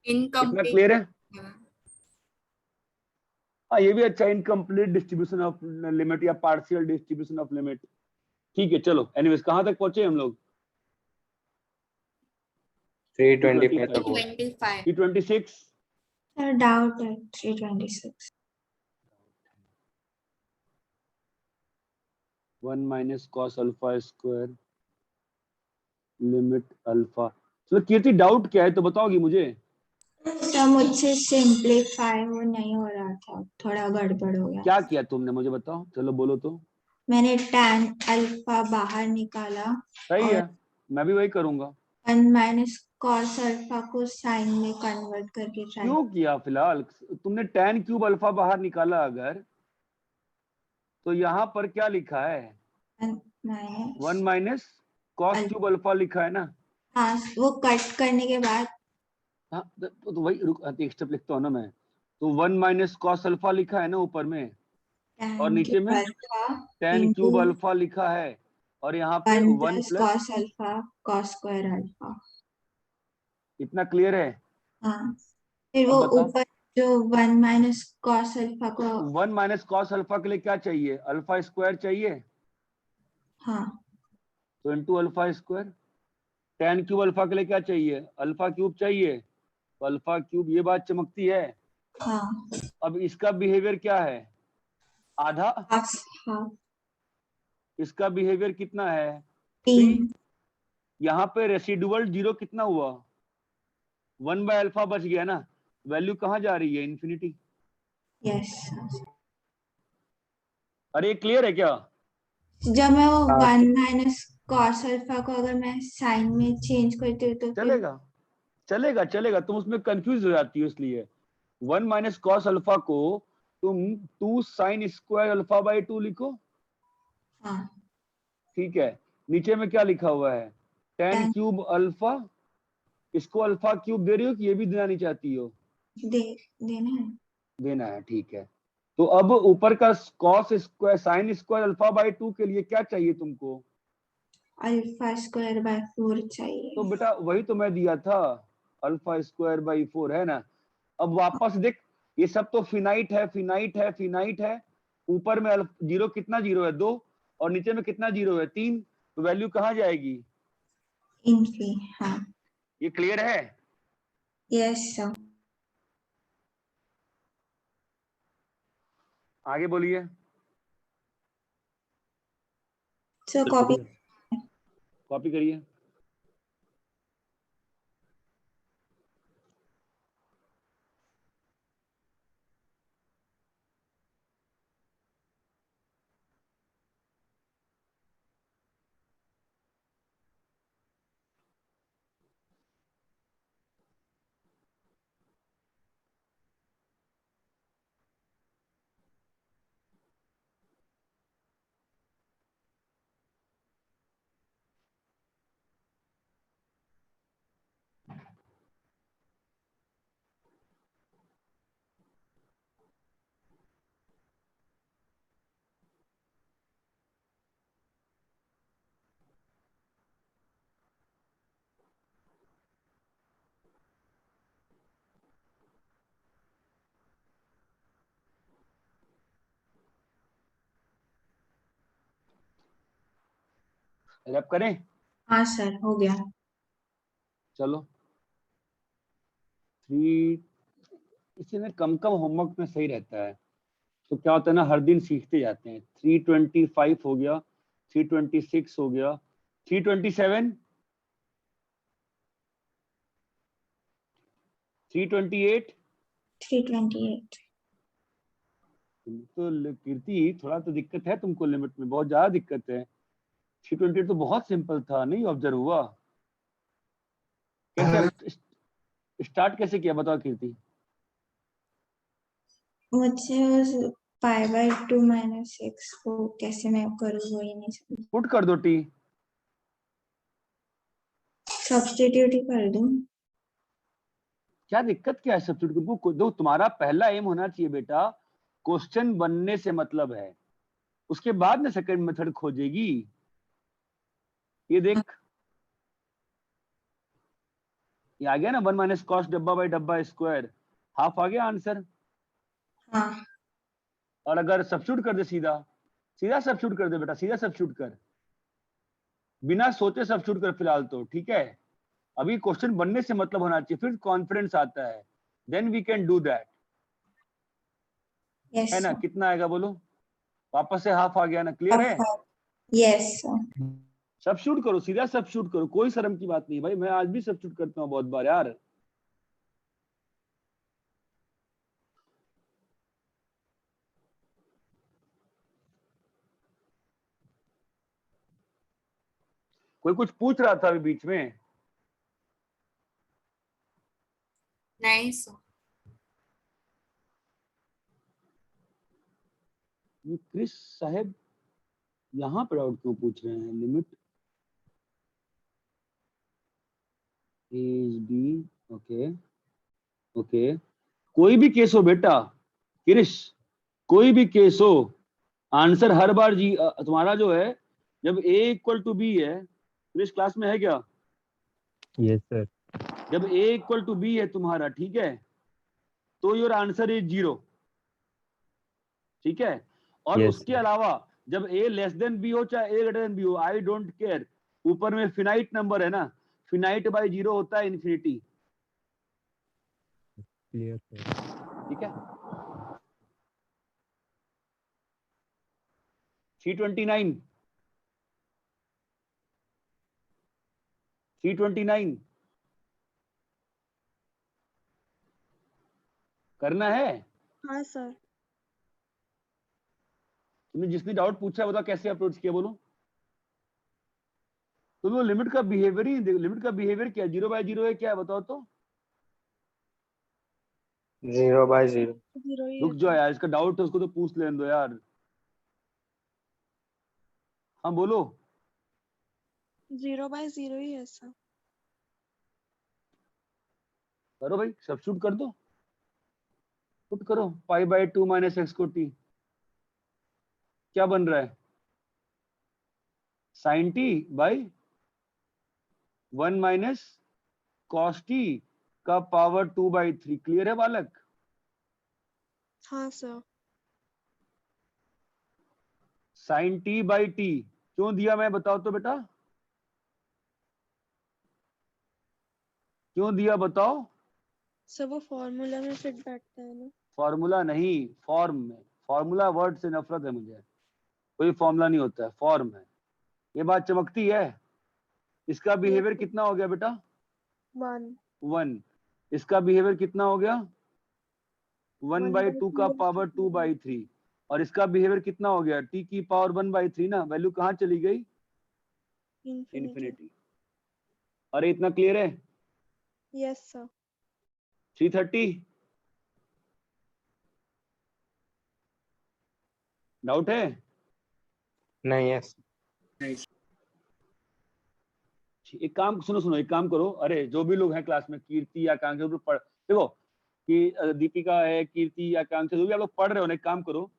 इतना इनकम्प्लीट। क्लियर है? हाँ, ये भी अच्छा, इनकम्प्लीट डिस्ट्रीब्यूशन ऑफ लिमिट या पार्शियल डिस्ट्रीब्यूशन ऑफ लिमिट। ठीक है, चलो एनीवेज कहां तक पहुंचे हम लोग? 325 तक हुआ। 325। 326। सर डाउट है 326। 1 minus cos alpha square limit alpha. चलो कीर्ति, डाउट क्या है तो बताओगी मुझे? सर मुझसे सिंप्लीफाई वो नहीं हो रहा था, थोड़ा गड़बड़ हो गया। क्या किया तुमने मुझे बताओ, चलो बोलो तो। मैंने tan अल्फा बाहर निकाला सही और है, मैं भी वही करूंगा। 1 माइनस कॉस अल्फा को साइन में कन्वर्ट करके ट्राई। क्यों किया? फिलहाल तुमने tan क्यूब अल्फा बाहर निकाला अगर, तो यहाँ पर क्या लिखा है? 1 माइनस कॉस क्यूब अल्फा लिखा है ना। हाँ, वो कट करने के बाद हाँ तो वही एक स्टेप लिखता हूँ ना मैं। तो 1 माइनस कॉस अल्फा लिखा है ना ऊपर में, और tan नीचे क्यूब में alpha tan into cube alpha लिखा है, और यहाँ पे 1 1 plus plus. Cos alpha cos square alpha. इतना क्लियर है? हाँ, फिर वो अब बताओ। ऊपर जो 1 माइनस कॉस अल्फा को। 1 माइनस कॉस अल्फा के लिए क्या चाहिए? अल्फा स्क्वायर चाहिए, हाँ तो into alpha square. tan cube alpha के लिए क्या चाहिए? अल्फा क्यूब चाहिए, तो अल्फा क्यूब। ये बात चमकती है। हाँ अब इसका बिहेवियर क्या है? आधा। हाँ इसका बिहेवियर कितना है? 3। 3। यहाँ पे रेसिडुअल 0 कितना हुआ? 1 बाय अल्फा बच गया ना। वैल्यू कहाँ जा रही है? इन्फिनिटी। यस। अरे क्लियर है क्या? जब मैं वो हाँ 1 माइनस कॉस अल्फा को अगर मैं साइन में चेंज करती हूँ तो फिर चलेगा चलेगा चलेगा, तुम उसमें कंफ्यूज हो जाती हो इसलिए। 1 माइनस कॉस अल्फा को तुम 2 साइन स्क्वायर अल्फा बाई 2 लिखो। हाँ ठीक है, नीचे में क्या लिखा हुआ है? tan cube alpha. इसको अल्फा क्यूब दे रही हो कि ये भी देना नहीं चाहती हो? देना है। देना है, ठीक है। तो अब ऊपर का cos square sine square alpha by 2 के लिए क्या चाहिए तुमको? अल्फा स्क्वायर बाय 4 तो चाहिए। बेटा वही तो मैं दिया था, अल्फा स्क्वायर बाई 4 है ना। अब वापस देख, ये सब तो फिनाइट है, फिनाइट है, फिनाइट है। ऊपर में जीरो कितना जीरो है? 2। और नीचे में कितना जीरो है? 3। तो वैल्यू कहाँ जाएगी? इनफी। हाँ ये क्लियर है? Yes sir. आगे बोलिए। सो कॉपी। कॉपी करिए। रैप करें? हाँ सर, हो गया। चलो 3, इसी में कम होमवर्क में सही रहता है, तो क्या होता है ना, हर दिन सीखते जाते हैं। 325 हो गया, 326 हो गया, 327, 328। 328। तो कीर्ति थोड़ा तो दिक्कत है तुमको, लिमिट में बहुत ज्यादा दिक्कत है। 328 तो बहुत सिंपल था, नहीं ऑब्जर्व हुआ? कैसे स्टार्ट कैसे किया बताओ कीर्ति? मुझे उस π/2 - x को कैसे मैं करूँ वो ही नहीं समझ। पुट कर दो टी। सब्स्टिट्यूट ही कर दूं? क्या दिक्कत क्या है सब्स्टिट्यूट को? दो, तुम्हारा पहला एम होना चाहिए बेटा, क्वेश्चन बनने से मतलब है, उसके बाद में सेकंड मेथड खोजेगी। ये देख, ये आ गया ना 1 - cos डब्बा स्क्वायर, हाफ आ गया आंसर। हाँ। और अगर सब्स्टिट्यूट कर दे, सीधा सीधा सब्स्टिट्यूट कर दे बेटा, सीधा सब्स्टिट्यूट कर, बिना सोचे सब्स्टिट्यूट कर फिलहाल तो, ठीक है? अभी क्वेश्चन बनने से मतलब होना चाहिए, फिर कॉन्फिडेंस आता है, then we can do that, है ना? कितना आएगा बोलो? वापस से हाफ आ गया ना, क्लियर है? यस। सब्स्टिट्यूट करो, सीधा सब्स्टिट्यूट करो, कोई शर्म की बात नहीं भाई, मैं आज भी सब्स्टिट्यूट करता हूँ बहुत बार यार। कोई कुछ पूछ रहा था अभी बीच में? नहीं सर। ये क्रिस साहब यहाँ पर डाउट क्यों पूछ रहे हैं? Limit is b, okay okay. कोई भी केस हो बेटा, क्रिस, कोई भी केस हो, आंसर हर बार जी तुम्हारा जो है, जब a = b है, क्रिस क्लास में है क्या? Yes sir. जब a = b है तुम्हारा, ठीक है, तो योर आंसर इज 0, ठीक है? और Yes, उसके अलावा जब a < b हो चाहे a < b हो, आई डोंट केयर, ऊपर में फिनाइट नंबर है ना, फिनाइट बाय 0 होता है इन्फिनिटी, क्लियर सर। ठीक है? 329, 329 करना है? हाँ सर। तुमने जिसने डाउट पूछा है बताओ कैसे अप्रोच किया, बोलो। तो वो लिमिट का बिहेवियर ही, लिमिट का बिहेवियर क्या, 0/0 है क्या है बताओ तो? 0/0। जीरो ही है रुक जाओ सर। यार, इसका डाउट है उसको तो पूछ लेने दो यार। हाँ बोलो। 0/0 ही है सर। करो भाई, सब्स्टिट्यूट कर दो, पुट करो π/2 - x को t, क्या बन रहा है? sin t by 1 - cos t का पावर 2/3। क्लियर है बालक? हाँ सर। sin t/t क्यों दिया मैं बताओ तो बेटा, क्यों दिया बताओ? सर वो फॉर्मूला में फिट बैठता है ना। फॉर्मूला नहीं, फॉर्म में। फॉर्मूला वर्ड से नफरत है मुझे, कोई फॉर्मूला नहीं होता है, फॉर्म है। ये बात चमकती है? इसका बिहेवियर कितना हो गया बेटा? 1। इसका बिहेवियर कितना हो गया? 1/2 का पावर 2/3। और इसका बिहेवियर कितना हो गया? t की पावर 1/3 ना, वैल्यू कहाँ चली गई? इन्फिनिटी। अरे इतना क्लियर है? Yes sir. 330 डाउट है? नहीं, यस। एक काम सुनो, एक काम करो, अरे जो भी लोग हैं क्लास में, कीर्ति आकांक्षा, जो पढ़, देखो कि दीपिका है, कीर्ति आकांक्षा, जो भी आप लोग पढ़ रहे हो ना, एक काम करो,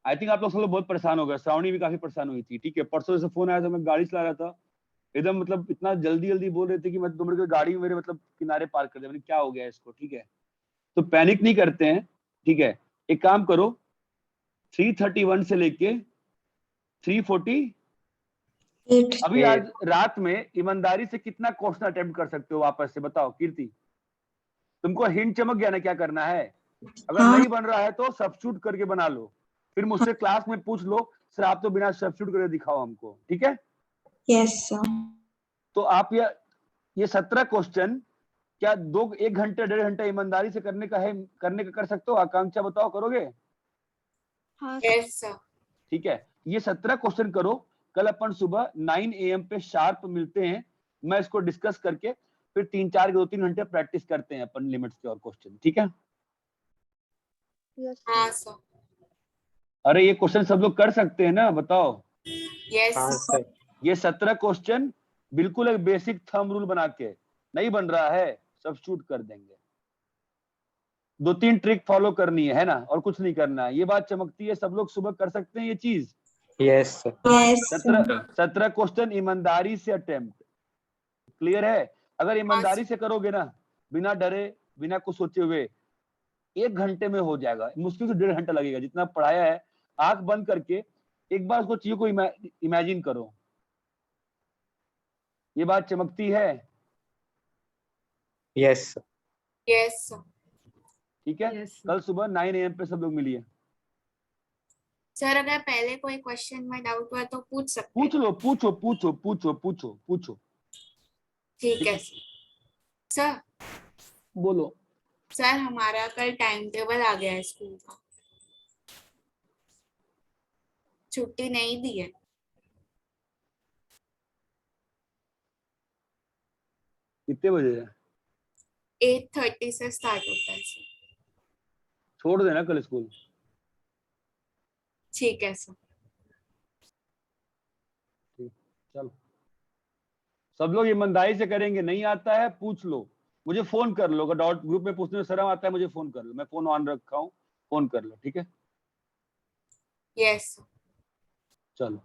आई थिंक आप लोग सब लोग बहुत परेशान हो गए, श्रावणी भी काफी परेशान हुई थी, ठीक है? परसों से फोन आया था, मैं गाड़ी चला रहा था, एकदम मतलब इतना जल्दी बोल रहे थे कि मैं 2 मिनट की गाड़ी मेरे मतलब किनारे पार्क कर दिया, मैंने क्या हो गया इसको, ठीक है? तो पैनिक नहीं करते हैं, ठीक है? एक काम करो, 331 से लेके 340 अभी आज रात में ईमानदारी से कितना क्वेश्चन अटेम्प्ट कर सकते हो वापस से बताओ कीर्ति? तुमको हिंट चमक गया ना क्या करना है? अगर नहीं बन रहा है तो सब्स्टिट्यूट करके बना लो, फिर मुझसे क्लास में पूछ लो, सर आप तो बिना सब्स्टिट्यूट करके दिखाओ हमको, ठीक है? Yes sir. तो आप ये 17 क्वेश्चन क्या 1 घंटे 1.5 घंटा ईमानदारी से करने का कर सकते हो? आकांक्षा बताओ, करोगे? हाँ यस सर। ठीक है, ये 17 क्वेश्चन करो। कल अपन सुबह 9 AM पे शार्प मिलते हैं, मैं इसको डिस्कस करके फिर 2-3 घंटे प्रैक्टिस करते हैं अपन लिमिट्स के और क्वेश्चन, ठीक है? हाँ सर। अरे ये क्वेश्चन सब लोग कर सकते हैं ना, बताओ? Yes sir. ये 17 क्वेश्चन बिल्कुल एक बेसिक थंब रूल बना के, नहीं बन रहा है सब्स्टिट्यूट कर देंगे। 2-3 ट्रिक फॉलो करनी है ना, और कुछ नहीं करना है। ये बात चमकती है, सब लोग सुबह कर सकते हैं ये चीज? Yes sir. 17 क्वेश्चन ईमानदारी से अटेम्प्ट, क्लियर है? अगर ईमानदारी से करोगे ना, बिना डरे बिना कुछ सोचे हुए, 1 घंटे में हो जाएगा। मुश्किल से 1.5 घंटा लगेगा। जितना पढ़ाया है आंख बंद करके एक बार उसको चीजों को इमेजिन करो। ये बात चमकती है? Yes yes sir. ठीक है, कल सुबह 9 AM पे सब लोग मिलिए। सर अगर पहले कोई क्वेश्चन में डाउट हुआ तो पूछ सकते हैं? पूछ लो, पूछो पूछो पूछो पूछो पूछो। ठीक है सर। बोलो। सर हमारा कल टाइम टेबल आ गया है स्कूल का, छुट्टी नहीं दी है। कितने बजे है? 8:30 से स्टार्ट होता है सर। छोड़ देना कल स्कूल। ठीक है सर। चलो सब लोग ईमानदारी से करेंगे। नहीं आता है पूछ लो, मुझे फोन कर लो। अगर डाउट ग्रुप में पूछने में शर्म आता है मुझे फोन कर लो, मैं फोन ऑन रखा हूँ, फोन कर लो, ठीक है? यस। चलो।